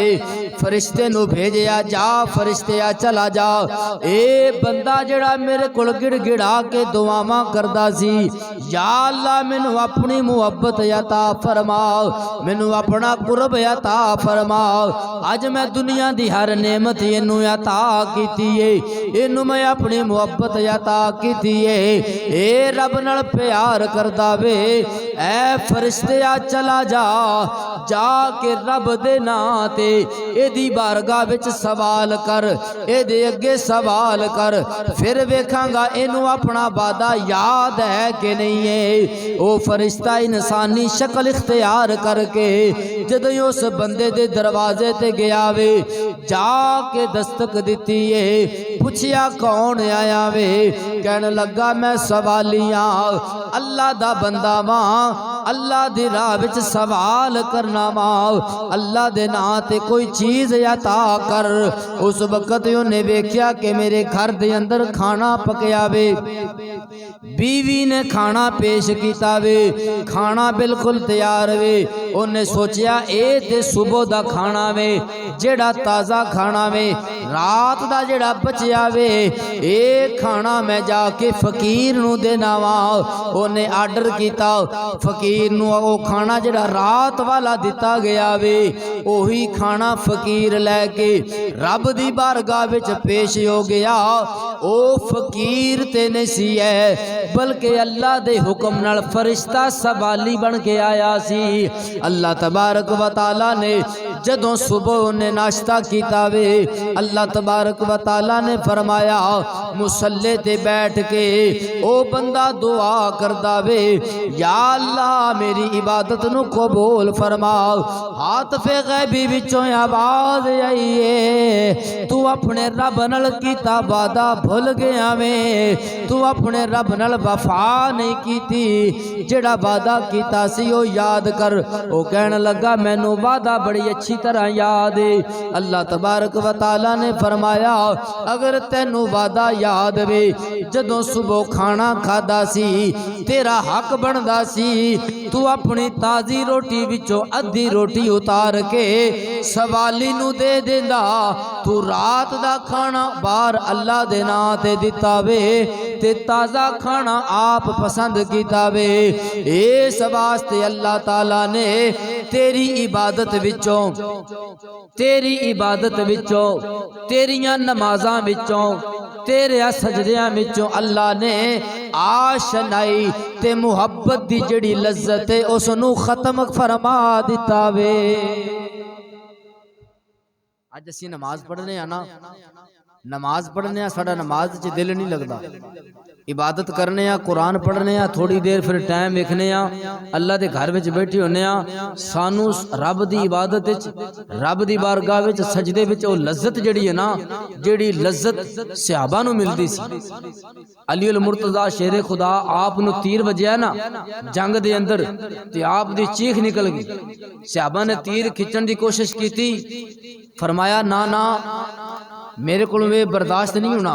फरिश्ते नू भेजिया, जा फरिश्ते आ चला जा, ए बंदा जेड़ा मेरे कोल गिड़गिड़ा के दुआवां करदा सी, या अल्लाह मैनू अपनी मुहब्बत अता फरमा, मैनू अपना कुर्ब अता फरमा। अज मैं दुनिया दी हर नेमत इनू अता कीती है, इनू मैं अपनी मुहब्बत अता कीती है। ए रब नाल प्यार करदा वे, ऐ फरिश्ते आ चला जा, जाके रब दे नां ते एदी बारगाह विच सवाल कर, एदे अगे सवाल कर, फिर वेखांगा इनू अपना वादा याद है कि नहीं है। ओ फरिश्ता इंसानी शक्ल इख्तियार करके जदों उस बंदे दे दरवाजे ते गया वे, जाके दस्तक दिती है, पुछया कौन आया वे, कहने लगा मैं सवालिया अल्लाह दा बंदा वां, अल्लाह दी राह विच सवाल करना वा, अल्लाह दे नां ते कोई चीज अता कर। उस वक्त उन्हें वेख्या कि मेरे घर दे अंदर खाना पकया वे, बीवी ने खाना पेश किया वे, खाना बिल्कुल तैयार वे। उन्हें सोचा ए ते सुबह दा खाना वे, जेड़ा ताज़ा खाना वे, रात दा जेड़ा बचिया वे, ए खाना मैं जाके फकीर नू देना वा। उन्हें आर्डर किया फकीर नू, वो खाना जेड़ा रात वाला दिता गया वे, ओही खाना फकीर लैके रब दी बारगाह विच पेश हो गया। ओ फकीर ते नहीं सी है, बल्कि अल्लाह दे हुक्म नाल फरिश्ता सवाली बन के आया सी। अल्लाह तबारक व तआला ने जदों सुबह ने नाश्ता किया वे, अल्लाह तबारक व तआला ने फरमाया मुसल्ले ते बैठ के ओ बंदा दुआ करदा वे, या अल्लाह मेरी इबादत नू कबूल फरमाओ। हाथ फे गैबी विचों आवाज आई है, तू अपने रब नाल कीता वादा भुल गया वे, तू अपने रब नाल वफा नहीं कीती, जेड़ा वादा कीता सी ओ याद कर। ओ कहन लगा मैनू वादा बड़ी अच्छी तरह याद है। अल्लाह तबारक व तआला ने फरमाया अगर तेनू वादा याद वे, जदों सुबह खाना खादा सी तेरा हक बनदा सी, तू अपनी ताजी रोटी विचों अद्धी रोटी उतार के सवाली नू दे देंदा। तू रात दा खाना बाहर अल्लाह दे नां ते दिता वे, ते ताज़ा खाना आप पसंद किया वे। इस वास्ते अल्लाह ताला ने तेरी इबादत विचों, तेरी इबादत विचों, तेरियां नमाज़ां विचों, तेरे सजदियां विचों अल्लाह ने आश नाई ते मुहब्बत दी जड़ी लज्जत है उसनू खत्म फरमा दिता वे। अज असी नमाज पढ़ने ना, नमाज पढ़ने साडा नमाज च दिल नहीं लगता, इबादत करने कुरान पढ़ने थोड़ी देर फिर टाइम वेखने अल्लाह के घर में बैठे होने सानू रब की इबादत रब की बारगाह विच सजदे विच ओ लज्जत जड़ी है ना, जड़ी लज्जत सहाबा नू मिलती सी। अली अल मुर्तज़ा शेरे खुदा आप नू तीर वजया ना जंग दे अंदर ते आप दी चीख निकल गई। सहाबा ने तीर खिंचण की कोशिश की, फरमाया ना ना मेरे को वे बर्दाश्त नहीं होना,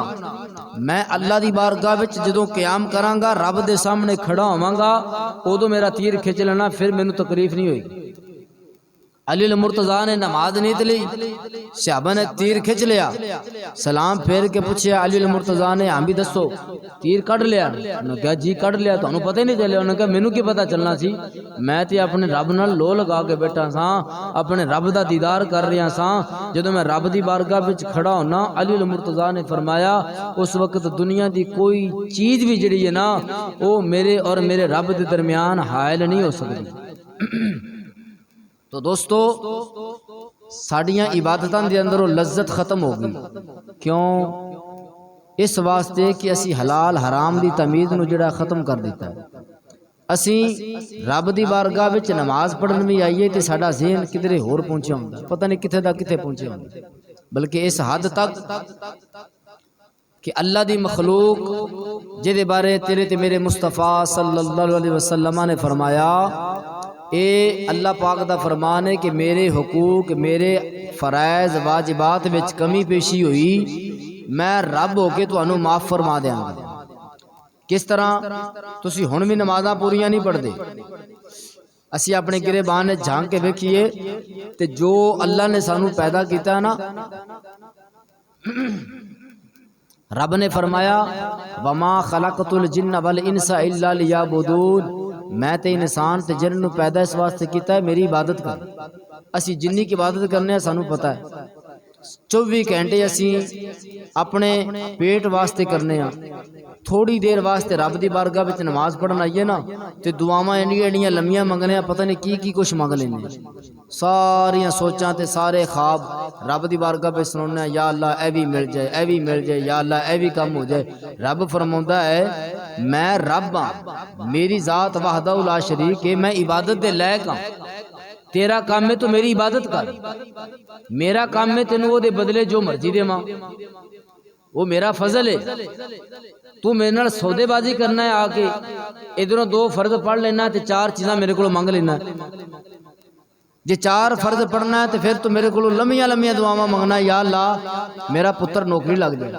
मैं अल्लाह की बारगाह विच जदों क़याम करांगा रब दे सामने खड़ा होवांगा उदों मेरा तीर खिंच लेना, फिर मैनू तकलीफ नहीं होगी। अली अल मुर्तज़ा ने नमाज नीत ली, सहाबा ने तीर खिंच लिया, सलाम फेर के पूछया अली अल मुर्तज़ा ने हाँ भी दसो तीर कढ़ लिया? उन्होंने कहा जी कढ़ लिया, तुहानू पता ही नहीं चलिया? उन्होंने कहा मैनू की पता चलना सी, मैं तो अपने रब नाल लो लगा के बैठा सा, अपने रब दा दीदार कर रहा सा। जदों मैं रब दी बारगाह विच खड़ा होना, अली अल मुर्तज़ा ने फरमाया उस वक्त दुनिया की कोई चीज़ भी जिहड़ी है ना वो मेरे और मेरे रब के दरमियान हायल नहीं हो सकती। तो दोस्तों साड़ियाँ इबादतां दे अंदरों लज्जत खत्म हो गई, क्यों? इस वास्ते कि असी हलाल हराम की तमीज़ नू जिहड़ा खत्म कर दिता है। असी रब की बारगाह विच नमाज पढ़न भी आईए तो साडा ज़हन किधरे होर पहुंचा हुंदा, पता नहीं कित्थे दा कित्थे पहुंचा हुंदा, बल्कि इस हद तक कि अल्लाह दी मखलूक जिहदे बारे तेरे ते मेरे मुस्तफ़ा सल्लल्लाहु अलैहि वसल्लम ने फरमाया, ए अल्लाह पाक दा फरमान है कि मेरे हुकूक मेरे फ़राइज़ वाजिबात विच कमी पेशी हुई, मैं रब होके तुहानू माफ़ फरमा देंगा। किस तरह? तुसी हुण भी नमाज़ां पूरियां नहीं पढ़दे, असी अपने गिरेबान ने झांक के वेखीए ते जो अल्लाह ने सानू पैदा किया ना, रब ने फरमाया वमा खलक़तुल जिन्न वल इंसा इल्ला लियअबुदून, मैं ते इंसान ते जिन्न नू पैदा इस वास्ते किया है मेरी इबादत कर। असी जिन्नी की इबादत करने सानू पता है 24 घंटे असी अपने पेट वास्ते करने, थोड़ी देर वास्ते रब की बारगाह विच नमाज पढ़न आइए ना तो दुआवां एडियां एडियां लम्मियां मंगने, पता नहीं की कुछ मंग लेने, सारियां सोचां ते सारे ख्वाब रब की बारगाह विच सुनाने, या अल्लाह ए भी मिल जाए, ए भी मिल जाए, या अल्लाह ए भी कम हो जाए। रब फरमाउंदा है मैं रब हाँ, मेरी जात वहदहू ला शरीक है, मैं इबादत दे लायक हाँ, तेरा काम है तो मेरी इबादत कर, मेरा काम है तेनू वो दे बदले जो मर्जी देवां। वो मेरा फजल है। तू मेरे नाल सौदेबाजी करना है, आके इधरों 2 फर्ज पढ़ लेना ते 4 चीज़ां मेरे को मंग लेना। जे 4 फर्ज पढ़ना है तो फिर तू मेरे को लम्बियां लम्बियां दुआवां मंगना, या अल्लाह मेरा पुत्र नौकरी लग जाए,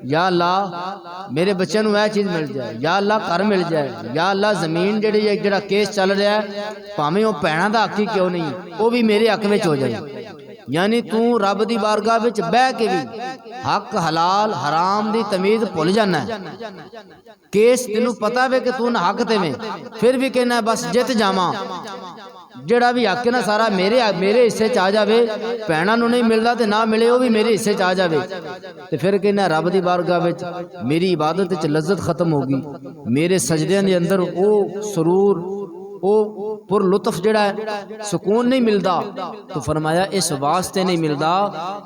या अल्लाह मेरे बच्चों को यह चीज़ मिल जाए, या अल्लाह घर मिल जाए, या अल्लाह जमीन जिहड़ा केस चल रहा है भावें वो भैणां दा हक ही क्यों नहीं, वो भी मेरे हक में हो जाए। यानी तू रब दी बारगाह विच बह के भी हक हलाल हराम दी तमीज़ भुल जाना है। केस तेनू पता वे कि तू ना हक ते में, फिर भी कहना बस जित जावां, जेड़ा भी हक है ना सारा मेरे हिस्से च आ जाए, भैणां नूं नहीं मिलता तो ना मिले, वो भी मेरे हिस्से च आ जाए। तो फिर कहना रब दी बारगाह विच मेरी इबादत च लज्जत खत्म होगी, मेरे सजदियां दे अंदर वो सुरूर वो पुर लुत्फ जड़ा है सुकून नहीं मिलता। तो फरमाया इस वास्ते नहीं मिलता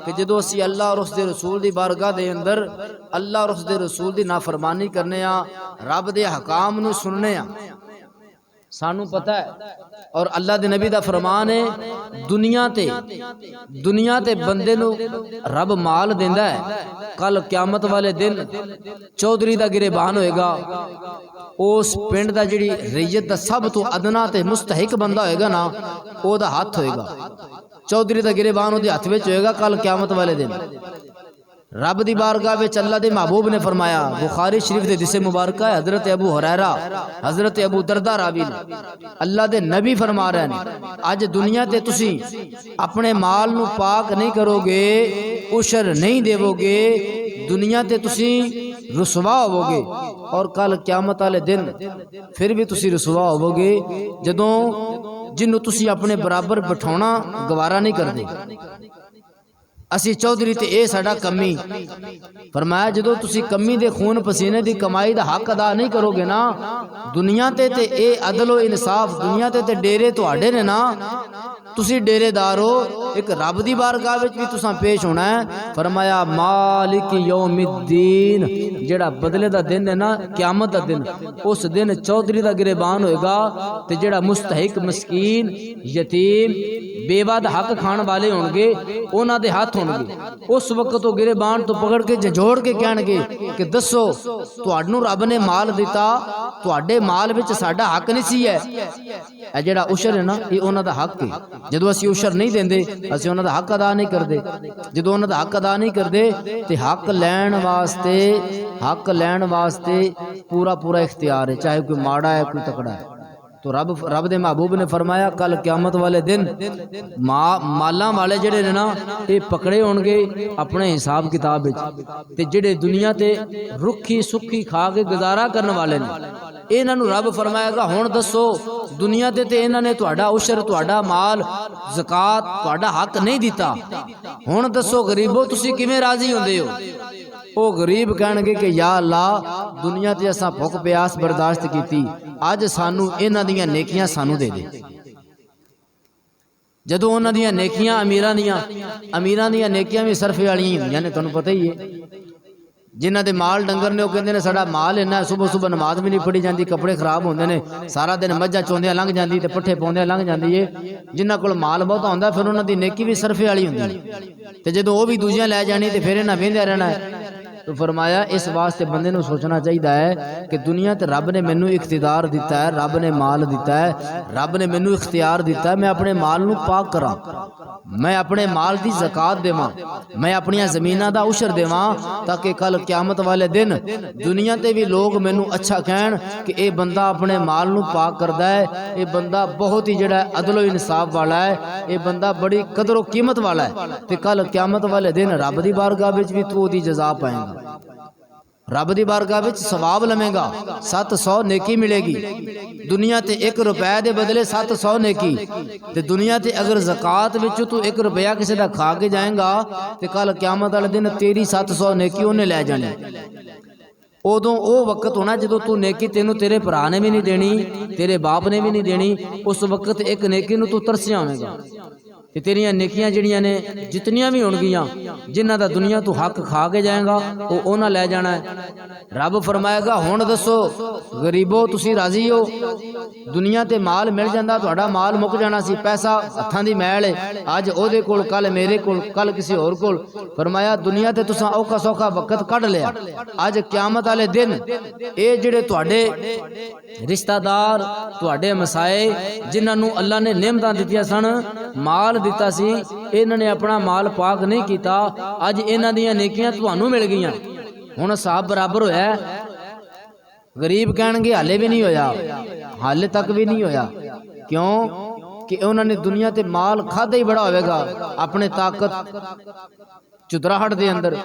कि जदों असी अल्लाह और उसके रसूल की बारगाह दे अंदर अल्लाह और उसके रसूल की नाफरमानी करने आ, रब दे हकाम नूं सुनने आ, सानू पता है और अल्लाह दे नबी दा फरमान है दुनिया ते बंदे नूं रब माल देंदा है। कल क्यामत वाले दिन चौधरी दा गिरेबान होएगा, उस पिंड दा जिहड़ी रैयत दा सब तो अदना ते मुस्तहिक बंदा होएगा ना, ओदा हाथ होएगा, चौधरी दा गिरेबान ओदे हथ विच होएगा कल क्यामत वाले दिन। रब दी बारगाह विच अल्लाह दे महबूब ने फरमाया, बुखारी शरीफ दे हदीस मुबारक है, हजरत अबू हुरैरा हजरत अबू दरदा रावी ने, अल्लाह दे नबी फरमा रहे हैं अज दुनिया ते तुसी अपने माल नू पाक नहीं करोगे, उशर नहीं देवोगे, दुनिया ते तुसी रुसवा होवोगे और कल क्यामत वाले दिन फिर भी तुसी रुसवा होवोगे जदों जिन्नू तुसी अपने बराबर बिठाउणा गवारा नहीं करदे। असी चौधरी ते ए साडा कमी, फरमाया जदों तुसी कमी दे खून पसीने दी कमाई दा हक अदा नहीं करोगे ना, दुनिया ते ए अदलो इंसाफ दुनिया ते डेरे तुहाडे ने ना, तुसी डेरेदार हो, एक रब दी बारगाह विच भी तुसां पेश होना है। फरमाया मालिक यौमिद्दीन, जेड़ा बदले दा दिन है ना क्यामत दा दिन, उस दिन चौधरी दा गिरेबान होएगा ते जेड़ा मुस्तहिक मस्कीन यतीम बेवा दा हक खाण वाले होणगे उन्हां दे हाथ होणगे। उस वक्त तो गिरेबान तो पकड़ के झंझोड़ के कहणगे कि दसो तुहानू रब ने माल दिता, तुहाडे माल विच साडा हक नहीं सी है, ए जेड़ा उशर है ना ये उन्हां दा हक है। जदों असीं उशर नहीं देंदे असीं उन्हां दा हक अदा नहीं करदे, जदों उन्हां दा हक अदा नहीं करदे ते हक लैण वास्ते पूरा पूरा इख्तियार है, चाहे कोई माड़ा है कोई तकड़ा है। तो रब दे महबूब ने फरमाया कल क्यामत वाले दिन मालां वाले जेड़े ने ना ये पकड़े होणगे अपने हिसाब किताब विच, ते जेड़े दुनिया ते रुखी सुखी खा के गुजारा करने वाले ने इन्हां नूं रब फरमाएगा हुण दसो दुनिया ते इन्हां ने तुहाडा उशर तुहाडा माल ज़कात तुहाडा हक नहीं दिता, हुण दसो गरीबो तुसी किवें राजी हुंदे हो। वो गरीब कहणगे कि या अल्लाह दुनिया ते असां भुख प्यास बर्दाश्त कीती, अज सानू इन्हां दियां नेकियां सानू दे दे। जदों उन्हां दियां नेकियां अमीरां दियां नेकियां भी सरफे वालियां हुंदियां ने, तुहानू पता ही है। जिन्हां दे माल डंगर ने वो कहंदे ने साडा माल इन्ना, सुबह सुबह नमाज भी नहीं पढ़ी जाती, कपड़े खराब होंदे ने, सारा दिन मझां चोंदियां लंघ जाती ते पट्ठे पाउंदियां लंघ जाती है। जिन्हां कोल माल बहुत होंदा फिर उन्हां दी नेकी भी सरफे वाली हुंदी है, ते जदों वो भी दूजियां लै जानी ते फिर इन्हां वेंदे रहना है। तो फरमाया इस वास्ते बंदे नूं सोचना चाहिए है कि दुनिया ते रब ने मैनू इख्तियार दिता है, रब ने माल दिता है, रब ने मैनू इख्तियार दिता है, मैं अपने माल नूं पाक करा, मैं अपने माल की ज़कात देवां, मैं अपनियां ज़मीनां दा उशर देवां, ताकि कल क्यामत वाले दिन दुनिया ते भी लोग मैनू अच्छा कहण कि ये बंदा अपने माल नूं पाक करदा है, ये बंदा बहुत ही जिहड़ा अदलो इंसाफ वाला है, ये बंदा बड़ी कदर कीमत वाला है। ते कल क्यामत वाले दिन रब दी बारगाह विच भी तू ओदी जज़ा पाएगा, रब दी बारगाह विच सवाब लवेगा, 700 नेकी मिलेगी। दुनिया ते 1 रुपए दे बदले 700 नेकी, ते दुनिया ते अगर ज़कात विच तू 1 रुपया किसी दा खा के जाएगा ते कल क्यामत वाले दिन तेरी 700 नेकी उन्हें लै जानी। उदों वो वक्त होना जदों तू नेकी तेनू तेरे भरा ने भी नहीं देनी, तेरे बाप ने भी नहीं देनी, उस वक्त एक नेकी नू तू तरसिया होवेगा। ते तेरियां नेकियां जिहड़ियां ने जितनियां भी होणगियां जिन्हां दा दुनिया तू हक खा के जाएगा वो उन्हां लै जाना है। रब फरमाएगा हुण दसो गरीबो तुसी राजी हो? दुनिया ते माल मिल जांदा, तुहाडा माल मुक जाना सी, पैसा हत्थां दी मैल है, अज ओहदे कोल, कल मेरे कोल, कल किसी होर कोल। फरमाया दुनिया ते तुसां औखा सौखा वक्त कढ लिया, अज क्यामत वाले दिन ये जिहड़े तुहाडे रिश्तेदार, तुहाडे मसाए जिन्हां नूं अल्लाह ने नेमतां दित्तियां सन, माल दिता सी, इन्हां ने अपना माल पाक नहीं कीता, अज इन्हां दीयां नेकियां तुहानूं मिल गईयां। हुण हिसाब बराबर होया। गरीब कहणगे हाले भी नहीं होया, हाले तक भी नहीं होया। क्यों कि उन्होंने दुनिया ते माल खादा ही बड़ा होवेगा अपने ताकत चुतराहट दे अंदर।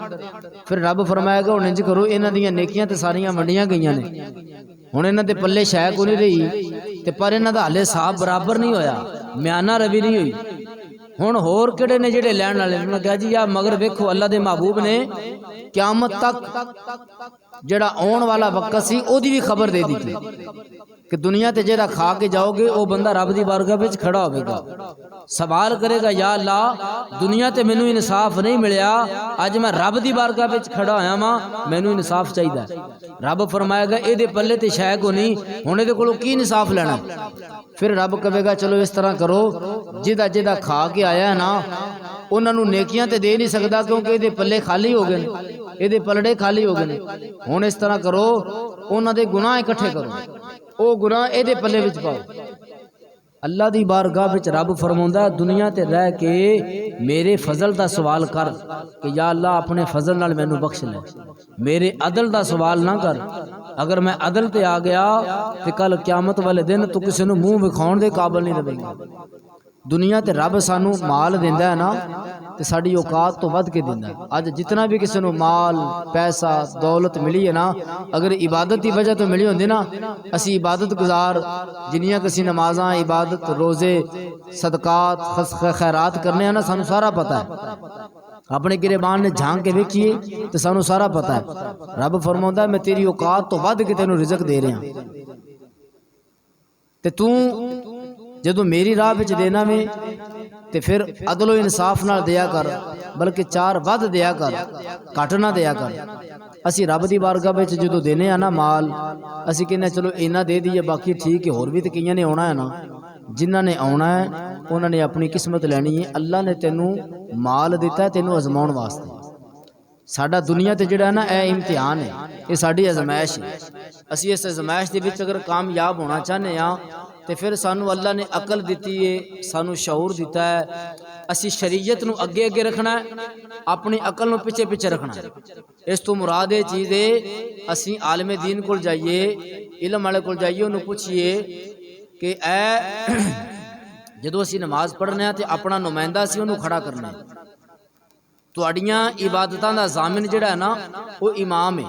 फिर रब फरमाएगा हुण इंज करो, इन्हां दीयां नेकियां ते सारियां वंडियां गईयां ने, हुण इन्हां दे पल्ले शै कोई नहीं रही, ते पर इन्हां दा हाले हिसाब बराबर नहीं होया, म्याना रवि नहीं हुई। हुण होर किहड़े ने जिहड़े लैण वाले? उन्होंने कहा जी आ मगर वेखो अल्लाह दे महबूब ने क्यामत तक जिहड़ा आउण वाला वक्त सी ओदी भी खबर दे दी कि दुनिया ते जिहड़ा खा के जाओगे वो बंदा रब दी बारगाह विच खड़ा होवेगा, सवाल करेगा या अल्लाह दुनिया ते मैनू इंसाफ नहीं मिलिया, अज मैं रब दी बारगाह विच खड़ा होया वां, मैनू इंसाफ चाहिदा। रब फरमाएगा इहदे पल्ले ते शै को नहीं, हुण इहदे कोलों की इंसाफ लेना? फिर रब कहेगा चलो इस तरह करो, जिहदा जिहदा खा के आया है ना उन्होंने नेकियां ते दे नहीं सकता, क्योंकि ये पल्ले खाली हो गए, ये पलड़े खाली हो गए। हुण इस तरह करो, उन्होंने गुनाह इकट्ठे करो, वो गुनाह ये पल्ले विच पाओ। अल्लाह दी बारगाह विच रब फरमाउंदा दुनिया ते रह के मेरे फजल दा सवाल कर कि या अल्लाह अपने फजल नाल मैनू बख्श ले, मेरे अदल दा सवाल ना कर। अगर मैं अदल ते आ गया तो कल क्यामत वाले दिन तू किसी नूं मूँह विखाउण दे काबिल नहीं रहेगा। दुनिया ते रब सानू माल दिंदा है ना, तो साड़ी औकात तो वध के दिंदा है। अज जितना भी किसी नूं माल पैसा दौलत मिली है ना, अगर इबादत की वजह तो मिली होंदी ना, असी इबादत गुजार जिन्नियां किसी नमाज़ां इबादत रोज़े सदकात खैरात करने हैं ना, सानू सारा पता है। अपने गिरेबान ने झांक के वेखिए तो सानू सारा पता है। रब फरमाउंदा मैं तेरी औकात तो वध के तेनू रिज़क दे रहा, ते तू जदों मेरी राह विच देना में ते फिर अदलो इंसाफ नाल दिया कर, बल्कि चार वध दिया कर, घट ना दिया कर। असी रब दी बारगाह विच जदों देने आ ना माल, असी कहने चलो इन्ना दे दीए, बाकी ठीक है, होर भी तो कईयां ने आउणा है ना। जिन्हां ने आउणा है उन्होंने अपनी किस्मत लैनी है। अल्लाह ने तेनू माल दिता है तेनू आजमाउण वास्ते। साडा दुनिया ते जिहड़ा ना यह इम्तिहान है, ये साडी आजमाइश है। असी इस आजमाइश दे विच अगर कामयाब होना चाहते हैं तो फिर सानू अल्लाह ने अकल दी है, सानू शऊर दिता है। असी शरीयत नू अगे अगे रखना है, अपनी अकल नू पिछे पिछे रखना है। इस तो मुराद ये चीज़ है असी आलमे दीन कोल जाइए, इलम वाले कोल जाइए, उन्होंने पूछिए कि ए जदों असी नमाज पढ़ने तो अपना नुमाइंदा असी उन्होंने खड़ा करना है। तुहाड़ियां इबादतां दा ज़ामिन जिहड़ा है ना वो इमाम है।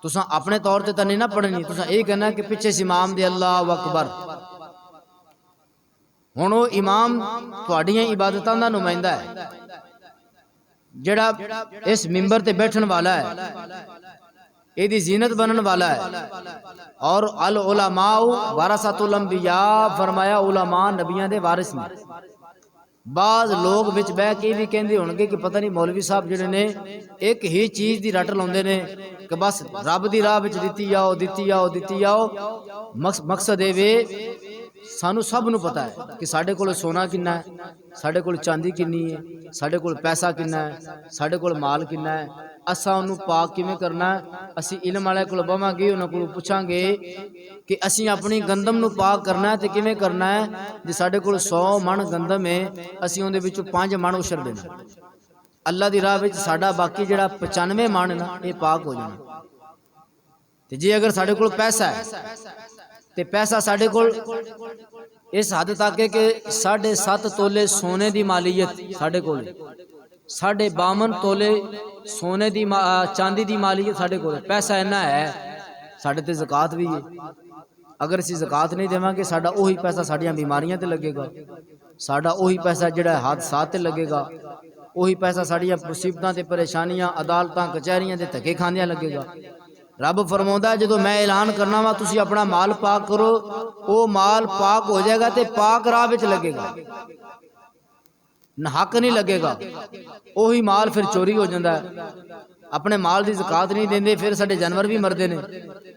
तुसां अपने तौर ते नहीं ना पढ़नी, तुसां ये कहना कि पिछे से इमाम दे अल्लाह अकबर। हुण वो इमाम तुहाड़ियां इबादतां दा नुमाइंदा है, जिहड़ा इस मिंबर ते बैठन वाला है, इहदी जीनत बनन वाला है। और अल उलमाउ वरसतुल अंबिया, फरमाया उलमा नबियां दे वारिस ने। बाज लोग विच बह के भी कहते होंगे कि पता नहीं मौलवी साहब जिहड़े ने एक ही चीज़ की रट लाउंदे ने कि बस रब दी राह विच दित्ती जाओ दित्ती जाओ दित्ती जाओ। मकसद ये वे सानू सब नू पता है कि साढ़े कोल सोना किन्ना है, साढ़े कोल चांदी किन्नी है, साढ़े कोल पैसा किन्ना है, साढ़े कोल माल किन्ना है। असा उन्होंने पाक किवें करना है? असी इल्म वाले कोल बवांगे, उन्होंने कोल पुछांगे कि असी अपनी गंदम नू पाक करना है तो किवें करना है? जे साढ़े कोल 100 मण गंदम है, असी उहदे विचों 5 मण उछर देना। अल्लाह दी राह विच साडा बाकी जिहड़ा 95 मण ना ये पाक हो जाना। ते जे अगर साढ़े कोल पैसा है तो पैसा साढ़े कोल इस हद तक है कि 7.5 तोले सोने की मालीयत साढ़े कोल, 52 तोले सोने की चांदी की मालीयत साढ़े कोल। पैसा इन्ना है, साढ़े ते ज़कात भी है। अगर असी ज़कात नहीं देवांगे साडा उही पैसा साडियां बीमारियां ते लगेगा, साडा उही पैसा जिहड़ा हादसात ते लगेगा, उही पैसा साडियां मुसीबतां ते परेशानियां अदालतां कचहरियां ते धक्के खांदियां लगेगा। रब फरमाउंदा जदों मैं ऐलान करना वा तुसी अपना माल पाक करो, वो माल पाक हो जाएगा तो पाक राह विच लगेगा, हक नहीं लगेगा। वही माल फिर चोरी हो जाता है। अपने माल की ज़कात नहीं देंगे, फिर साडे जानवर भी मरते हैं।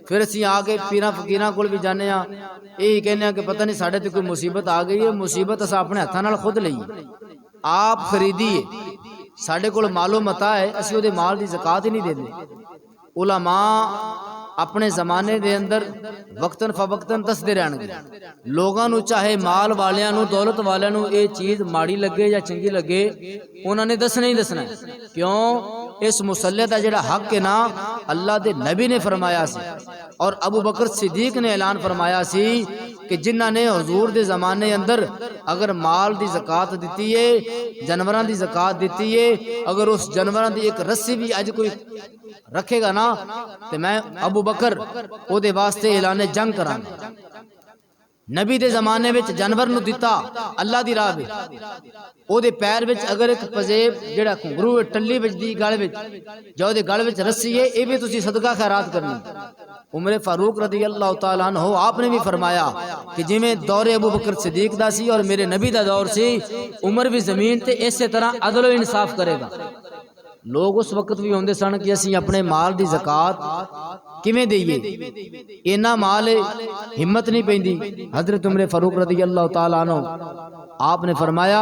फिर असीं आके पीरां फकीरां कोल भी जाने यही कहने कि पता नहीं साडे ते कोई मुसीबत आ गई है। मुसीबत असां अपने हत्थां नाल खुद लई, आप खरीदी है, साडे कोल मालो मता है, असीं उहदे माल की ज़कात ही नहीं देंगे। उलमा अपने ज़माने दे अंदर वक्तन फवक्तन दसदे रहणगे लोगां नूं, चाहे माल वालियां नूं, दौलत वालियां नूं ये चीज़ माड़ी लगे या चंगी लगे, उन्होंने दसना ही दसना है। क्यों? इस मुसल्ले का जिहड़ा हक है ना, अल्लाह दे नबी ने फरमाया सी और अबू बकर सिद्दीक ने ऐलान फरमाया सी कि जिन्हां ने हुजूर दे ज़माने अंदर अगर माल की ज़कात दिती है, जानवरां की ज़कात दिती है, अगर उस जानवरां की एक रस्सी भी अज कोई रखेगा ना, तो मैं अबू बकर ओदे वास्ते ऐलान जंग करांगा। नबी दे ज़माने में जानवर नूं दिता अल्लाह दी राह विच, ओदे पैर विच अगर एक पजेब जिहड़ा घुंघरू टल्ली वजदी गल विच, जो ओदे गल विच रस्सी है, ये भी तुसी सदका खैरात करनी। उमर फारूक रदी अल्लाह तआला अन्हु आपने भी फरमाया कि जिवें दौरे अबू बकर सिद्दीक दा सी और मेरे नबी दा दौर सी, उमर भी ज़मीन ते इस तरह अदल व इंसाफ करेगा। लोग उस वक्त भी होंदे सन कि असीं अपने माल की ज़कात किवें देईए, इन्ना माल हिम्मत नहीं पैंदी। हज़रत उमर फारूक रज़ी अल्लाह तआला अन्हु आपने फरमाया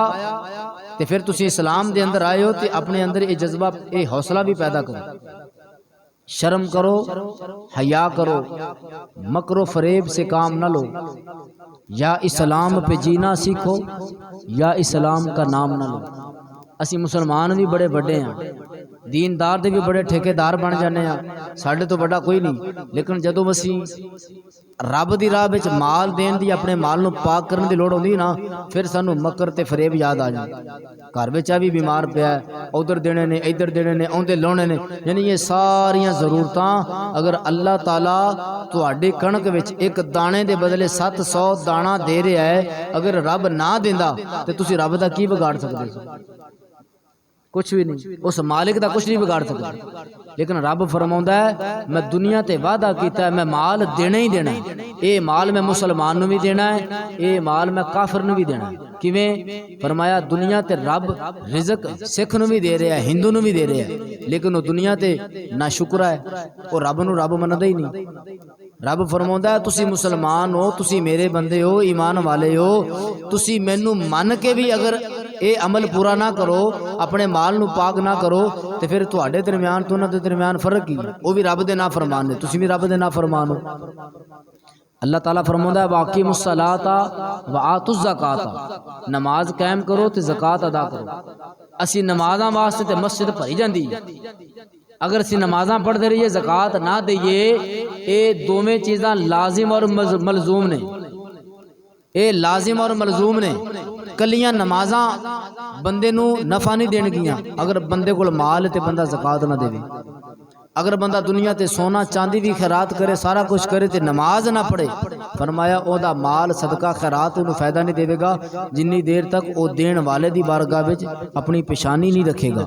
ते फिर तुसीं इस्लाम दे अंदर आए हो तो अपने अंदर ये जज्बा, ये हौसला भी पैदा करो, शर्म करो, हया करो, मकरो फरेब से काम न लो, या इस्लाम पे जीना सीखो या इस्लाम का नाम न लो। असी मुसलमान भी बड़े बड़े हैं, दीनदार दे भी बड़े ठेकेदार बन जाने हैं, साढ़े तो बड़ा कोई नहीं, लेकिन जदों असी रब दी राह विच माल देन दी, अपने माल नूं पाक करन दी लोड़ होंदी ना, फिर सानू मकर ते फरेब याद आ जाए। घर विच भी बीमार पिया, उधर देने ने, इधर देने ने, औंदे लाने ने, यानी ये सारियां जरूरतां अगर अल्लाह ताला तुहाडी कणक विच एक दाने दे बदले 700 दाना दे रहा है, अगर रब ना देंदा ते तुसी रब दा की बिगाड़ सकदे हो? कुछ भी नहीं, उस मालिक का कुछ नहीं बिगाड़ सकता। लेकिन रब फरमाउंदा है मैं दुनिया ते वादा कीता है, मैं माल देना ही देना है। ये माल मैं मुसलमान नूं भी देना है, ये माल मैं काफिर नूं भी देना है। किवें? फरमाया दुनिया ते रब रिज़क सिख नूं भी दे रहा है, हिंदू नूं भी दे रहा है, लेकिन वो दुनिया ते ना शुक्र है, वो रब नूं रब मनदा ही नहीं। रब फरमाउंदा है तुसी मुसलमान हो, तुसी मेरे बंदे हो, ईमान वाले हो, तुसी मैनू मन के भी अगर ये अमल पूरा ना करो, अपने माल नू पाक ना करो, तो फिर तुहाडे दरम्यान तो उन्हां दे दरम्यान फर्क ही, वो भी रब दे ना फरमान ने, तुसी भी रब दे ना फरमान हो। अल्लाह ताला फरमांदा है वाक़िमुस सलाता व आतुज़ ज़काता, नमाज कायम करो तो ज़कात अदा करो। असी नमाज़ां वास्ते ते मस्जिद भरी जांदी, अगर असी नमाज़ां पढ़ते रहिए ज़कात ना दईए, ये दोवें चीज़ां लाजिम और मलजूम ने, ये लाजिम और मलजूम ने। कलियां नमाज़ां बंदे नू नफा नहीं देणगियां, अगर बंदे कोल माल ते बंदा ज़कात ना देवे। अगर बंदा दुनिया ते सोना चांदी भी खैरात करे, सारा कुछ करे, तो नमाज ना पढ़े, फरमाया ओदा माल सदका खैरात उन्हें फायदा नहीं देवेगा जिन्नी देर तक वो देन वाले दी बारगाह विच अपनी पेशानी नहीं रखेगा,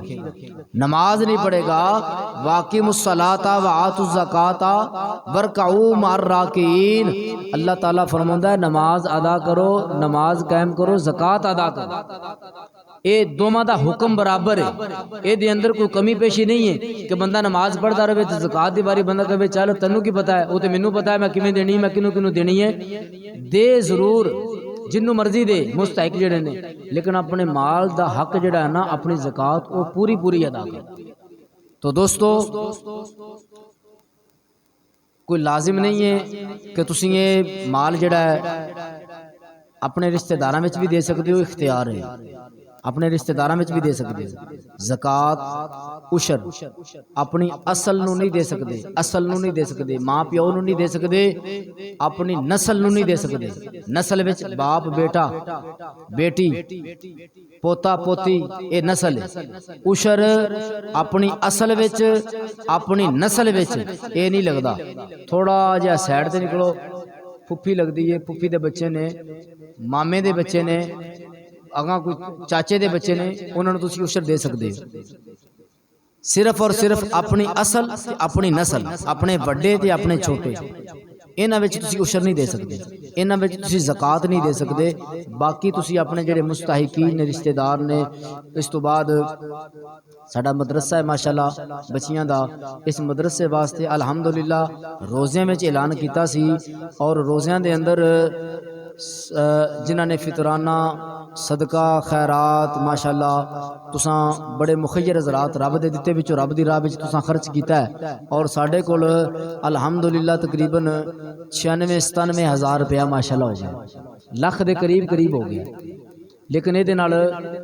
नमाज नहीं पढ़ेगा। वाक़िमुस सलाता व आतुज़ ज़काता वरकऊ मअर राकीन, अल्लाह ताला फरमांदा है नमाज अदा करो, नमाज कायम करो, ज़कात अदा करो। ये दोवां दा हुक्म बराबर है, ये अंदर कोई कमी पेशी नहीं है कि बंदा नमाज पढ़ता रहे तो ज़कात दी बारी बंदा कहे चल तैनू की पता है, वो तो मैनू पता है मैं किवें देनी, मैं किनू किनू देनी है। दे जरूर जिन्नू मर्जी दे, मुस्तहिक जिहड़े ने, लेकिन अपने माल दा हक जिहड़ा है ना, अपनी ज़कात वो पूरी पूरी अदा कर। तो दोस्तों कोई लाजिम नहीं है कि तुसीं ये माल जिहड़ा है अपने रिश्तेदारां विच भी दे सकते हो, इख्तियार है, अपने रिश्तेदारां विच भी दे सकते हो। ज़कात उशर अपनी असल नूं नहीं दे सकते, असल नूं नहीं दे सकते, माँ प्यो नूं नहीं दे सकते, अपनी नस्ल नूं नहीं दे सकते। नस्ल विच बाप बेटा बेटी पोता पोती ये नस्ल है। उशर अपनी असल विच अपनी नस्ल विच ये नहीं लगता। थोड़ा जिहा साइड ते निकलो, फुफी लगती है, फुफी दे बच्चे ने, मामे दे बच्चे ने, अगा कोई चाचे दे बच्चे ने, उन्होंने तुसी उशर दे सकते हो। सिर्फ और सिर्फ अपनी असल अपनी नस्ल, अपने वड्डे ते अपने छोटे, इन्हां विच तुसीं उशर नहीं दे सकते, इन्हां विच तुसीं ज़कात नहीं दे सकते। बाकी तुसीं अपने जिहड़े मुस्तहिकीन ने, रिश्तेदार ने, इस तो बाद साडा मदरसा है माशाअल्लाह बच्चियां दा, इस मदरसे वास्ते अल्हम्दुलिल्लाह रोज़ियां में ऐलान किया सी और रोज़ियां दे अंदर जिन्हां ने फितराना सदका खैरात माशाअल्लाह तुसां बड़े मुखय्यर हज़रात रब दे दिते विचों रब दी राह विच तुसां खर्च कीता है और साडे कोल अल्हम्दुलिल्लाह तकरीबन 96-97 हज़ार रुपया माशाअल्लाह हो गया, लख दे करीब करीब हो गया। लेकिन ये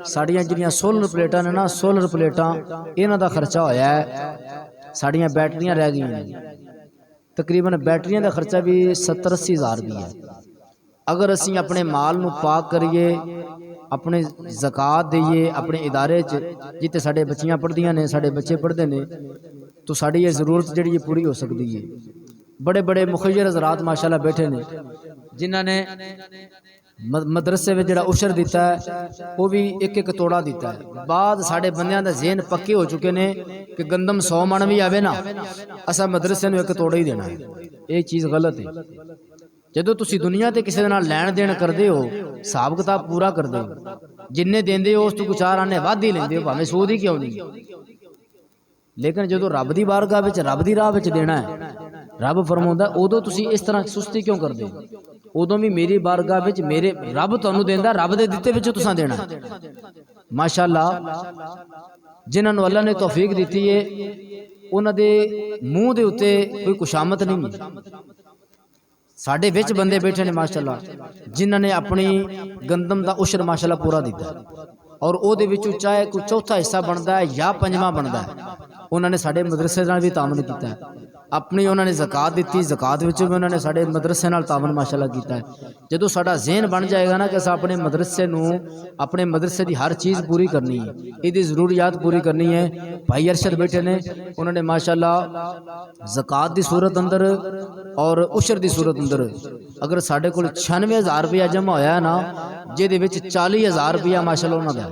साड़ियाँ जिहड़ियां सोलर प्लेटां ने ना, सोलर प्लेटां इन्हां दा खर्चा होया है, साड़ियां बैटरियां रह गई, तकरीबन बैटरियां दा खर्चा भी 70-80 हज़ार भी है। अगर असी अपने माल नूं पाक करिए, अपने ज़कात दईए अपने इदारे च जिते साडे बच्चियां पढ़दियां ने, साडे बच्चे पढ़ते हैं, तो साड़ी ये ज़रूरत जिहड़ी पूरी हो सकती है। बड़े बड़े मुखय्यर हज़रात माशाअल्लाह बैठे ने जिन्हां ने मदरसे में जिहड़ा उशर दिता है वो भी एक एक तोड़ा दिता है। बाद साडे बंदियां दा ज़हन पक्के हो चुके ने कि गंदम 100 मन भी आवे ना, असा मदरसे नूं एक तोड़ा ही देना है। ये चीज़ गलत है। जदों तुसीं दुनिया ते किसी दे नाल लैण देण करदे हो, हिसाब किताब पूरा करदे हो, जिन्ने देंदे हो उस तो कुछ 4 आने वध ही लैंदे हो, भावें सूद ही क्यों नहीं। लेकिन जदों रब दी बारगाह विच रब दी राह विच देना है, रब फरमाउंदा उदों तुसीं इस तरह सुस्ती क्यों करदे हो। उदों भी मेरी बारगाह विच मेरे रब तुहानूं देंदा, रब दे दित्ते विच तुसां देना माशाअल्लाह। जिन्हां नूं अल्लाह ने तौफीक दित्ती है उन्हां दे मूँह दे उत्ते कोई कुशामत नहीं है। साडे विच बंदे बैठे ने माशाअल्लाह जिन्हां ने अपनी गंदम दा उशर माशाअल्लाह पूरा दिता और उहदे विचों चाहे कोई चौथा हिस्सा बनता है या पंजवां बनता है, उन्होंने साडे मदरसे नाल भी तावन किया है। अपनी उन्होंने ज़कात दी, ज़कात विच भी उन्होंने साडे मदरसे नाल तावन माशाअल्लाह किया है। जदों साडा ज़हन बन जाएगा ना कि असां अपने मदरसे नूं, अपने मदरसे की हर चीज़ पूरी करनी है, इहदी ज़रूरियात पूरी करनी है। भाई अरशद बैठे ने, उन्होंने माशाअल्लाह ज़कात की सूरत अंदर और उशर की सूरत अंदर अगर साडे कोल 96,000 रुपया जमा होया है ना, जिहदे विच 40,000 रुपया माशाअल्लाह उन्हां दा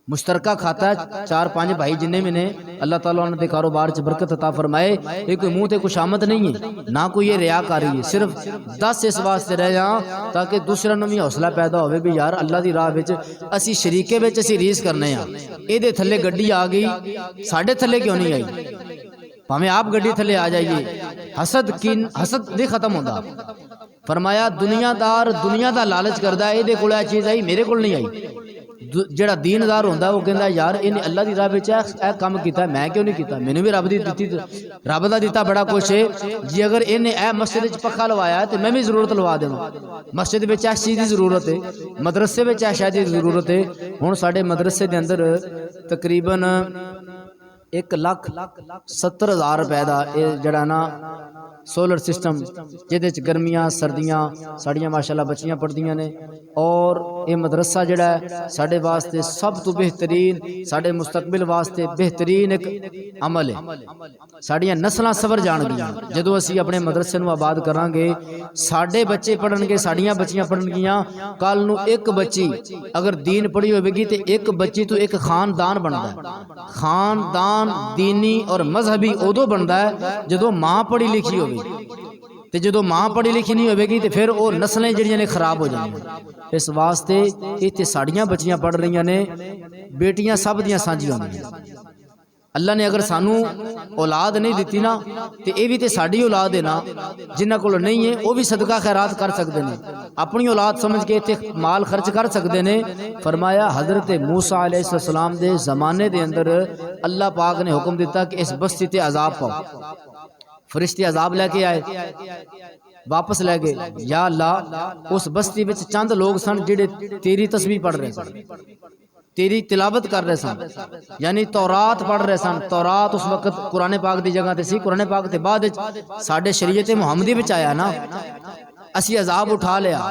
मुश्तरका खाता है। 4-5 भाई जिन्ने भी ने, अल्लाह ताला उन्हां दे कारोबार च बरकत अता फरमाए। ये कोई मुँह ते खुशामत नहीं है, ना कोई ये रियाकारी है, सिर्फ 10 इस वास्ते रह जा ताकि दूसरा नूं भी हौसला पैदा होवे भी यार अल्लाह दी राह विच असी शरीके विच असी रीस करने आ। इहदे थल्ले गड्डी आ गई, साडे थल्ले क्यों नहीं आई? भावें आप गड्डी थल्ले आ जाइए। हसद किन हसद नहीं खत्म होता। फरमाया दुनियादार दुनिया का लालच करता है, ये कोल चीज़ आई मेरे को नहीं आई। जिहड़ा दीनदार होंदा वो कहता यार इन्हें अल्लाह की राह विच ए काम किया, मैं क्यों नहीं किया, मैनूं भी रब दी दित्ती, रब दा दिता बड़ा कुछ है जी। अगर इन्हें ए मस्जिद च पखा लवाया तो मैं भी जरूरत लवा देवां। मस्जिद में इस चीज़ की जरूरत है, मदरसे में इस चीज़ की जरूरत है। हुण साडे मदरसे के अंदर तकरीबन 1,70,000 रुपए का जड़ा ना सोलर सिस्टम जिहदे च गर्मियां सर्दियां साड़ियां माशाअल्लाह बच्चियां पढ़दियां ने और ये मदरसा जड़ा है साडे वास्ते सब तो बेहतरीन, साडे मुस्तकबिल वास्ते बेहतरीन एक अमल है। साड़ियां नस्लां सवर जाणगियां जदों असी अपने मदरसे नूं आबाद करांगे, साडे बच्चे पढ़नगे, साड़ियां बच्चियां पढ़नगियां। कल नूं एक बच्ची अगर दीन पढ़ी होवेगी तो एक बच्ची तो एक खानदान बनता है। खानदान दीनी और मजहबी उदों बनता है जदों माँ पढ़ी लिखी होगी, ते जदों माँ पढ़ी लिखी नहीं होगी तो फिर वो नस्लें जिहड़ियां ने खराब हो जाएंगी। इस वास्ते इत्थे साड़ियां बच्चियां पढ़ रही ने, बेटियां सब दियां सांझियां होंदियां। अल्लाह ने अगर सानू औलाद नहीं दी ना तो ये भी तो साड़ी औलाद है ना, जिन्हां कोल नहीं है वो भी सदका खैरात कर सकते हैं, अपनी औलाद समझ के इत्थे माल खर्च कर सकते हैं। फरमाया हज़रत मूसा अलैहिस्सलाम दे ज़माने दे अंदर अल्लाह पाक ने हुक्म दिता कि इस बस्ती ते अजाब पाओ। फरिश्ते अजाब लैके आए, वापस लै गए। या अल्लाह उस बस्ती में चंद लोग सन जिहड़े तेरी तस्बीह पढ़ रहे सन, तेरी तिलावत कर रहे सन, यानी तौरात पढ़ रहे सन। तौरात उस वक्त कुरान पाक की जगह ते सी, कुरान पाक के बाद साडे शरीयत मुहम्मदी विच आया ना, असी अजाब उठा लिया।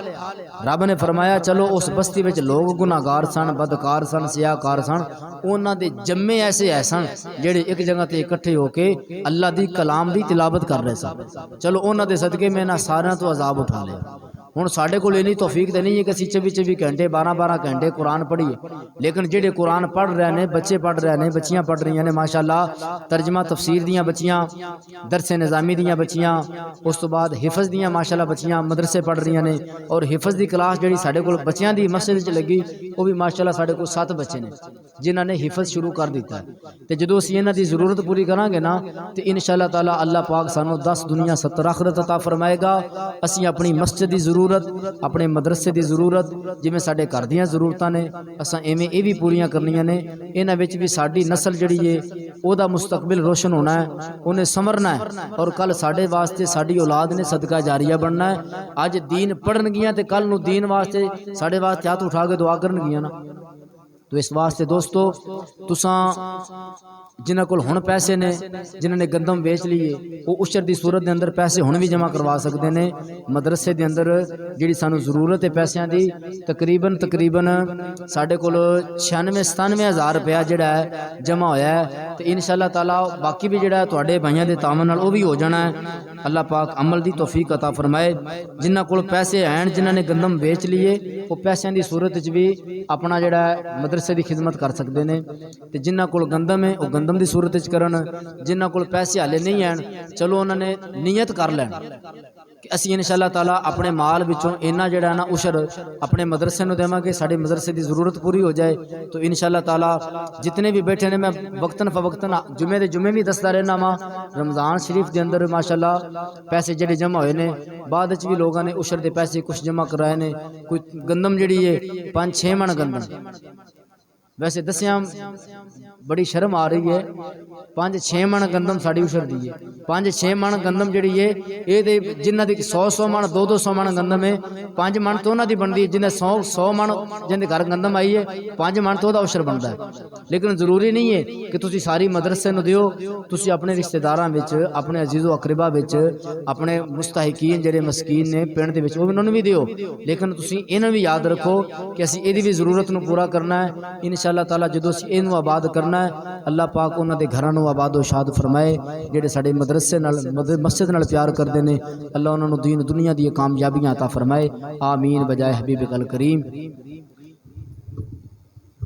रब ने फरमाया चलो उस बस्ती में लोग गुनाहगार सन, बदकार सन, सियाकार सन, उन्हां दे जम्मे ऐसे है सन जेड़े एक जगह ते इकट्ठे होके अल्लाह दी कलाम दी तिलावत कर रहे सन। चलो उन्हां दे सदके में ना सारियां तो अजाब उठा लिया। हुण साडे कोल इन्नी तौफीक तो नहीं है कि असीं 24 घंटे 12 घंटे कुरान पढ़ीए, लेकिन जिहड़े कुरान पढ़ रहे हैं, बच्चे पढ़ रहे हैं, बच्चियां पढ़ रही ने माशाअल्लाह, तर्जमा तफसीर दियां बच्चियां, दरसे निज़ामी दियां बच्चियां, उस तो बाद हिफज दियां माशाअल्लाह बच्चियां मदरसे पढ़ रही ने। और हिफज की क्लास जिहड़ी साडे कोल बच्चियां दी मस्जिद च लगी, वो भी माशाअल्लाह साडे कोल 7 बच्चे ने जिन्हां ने हिफज शुरू कर दिता है। तो जदों असीं इन्हां दी ज़रूरत पूरी करांगे ना, तो इंशाअल्लाह ताला अल्लाह पाक सानू 10 दुनिया 70 आखिरत अता फरमाएगा। असीं अपनी मस्जिद की जरूरत, अपने मदरसे की जरूरत, जिवें साडे घर दीयां ज़रूरतां ने, असां इवें ये भी पूरियां करनियां ने। इन्हां विच भी साडी नस्ल जिहड़ी है ओहदा मुस्तकबिल रोशन होना है, उन्हें समरना है, और कल साडे वास्ते साडी औलाद ने सदका जारिया बनना है। अज दीन पढ़नगियां ते कल नूं दीन वास्ते साडे वास्ते हाथ उठा के दुआ करनगियां ना। तो इस वास्ते दोस्तों, तुसां जिन्हां कोल हुण पैसे ने, जिन्हां ने गंदम बेच लिए, वो उशर की सूरत के अंदर पैसे हुण भी जमा करवा सकते हैं। मदरसे के अंदर जिहड़ी सानू जरूरत है पैसों की, तकरीबन साढ़े कोल 96-97 हज़ार रुपया जिहड़ा है जमा होया है। तो इंशाअल्लाह ताला बाकी भी जिहड़ा तुहाडे भाइयों के तावन नाल वो भी हो जाना है। अल्लाह पाक अमल की तौफीक अता फरमाए। जिन्हां कोल पैसे हैं, जिन्हां ने गंदम बेच लिए, वो पैसों की सूरत भी अपना जिहड़ा मदरसे की खिदमत कर सकते हैं। तो जिन्हां कोल गंदम है वो गंदम की सूरत करन, जिन्हां कोल पैसे हाले नहीं हैं, चलो उन्होंने नीयत कर लैन कि असीं इंशाअल्लाह ताला अपने माल विचों इन्ना जिहड़ा ना उशर अपने मदरसे नूं देवांगे, साडे मदरसे की जरूरत पूरी हो जाए। तो इंशाअल्लाह ताला जितने भी बैठे ने, मैं वक्तन फवक्तन जुमे दे जुमे भी दसदा रहना वा, रमज़ान शरीफ के अंदर माशाअल्लाह पैसे जिहड़े जमा होए ने, बाद च भी लोगों ने उशर के पैसे कुछ जमा कराए ने। कोई गंदम जिहड़ी है 5-6 मन गंदम, वैसे दसिया बड़ी शर्म आ रही है, 5-6 मन गंदम साड़ी उछर दी है। 5-6 मन गंदम जी है ये जिन्हों की 100 मन 200 मन गंदम है, 5 मन तो उन्होंने बनती है। जिन्हें 100 मन जिनके घर गंदम आई है, 5 मन तो उशर बनता है। लेकिन जरूरी नहीं है कि तुम सारी मदरसे में दियो, तुम अपने रिश्तेदारों में, अपने अजीज़ो अकरबा अपने मुस्तहिकीन जेडे मस्कीन ने पिंड के उन्होंने भी दियो। लेकिन तुम इन्हें भी याद रखो कि असी ये भी जरूरत को पूरा करना है। इंशाअल्लाह ताला जो इनू आबाद करना है, अल्लाह पाक उन्होंने घरों आबादो शाद फरमाए। जेडे साडे मदरसे मस्जिद नाल प्यार करते हैं, अल्लाह उन्होंने दीन दुनिया दी कामयाबियां अता फरमाए। आमीन बजाए हबीब कल करीम।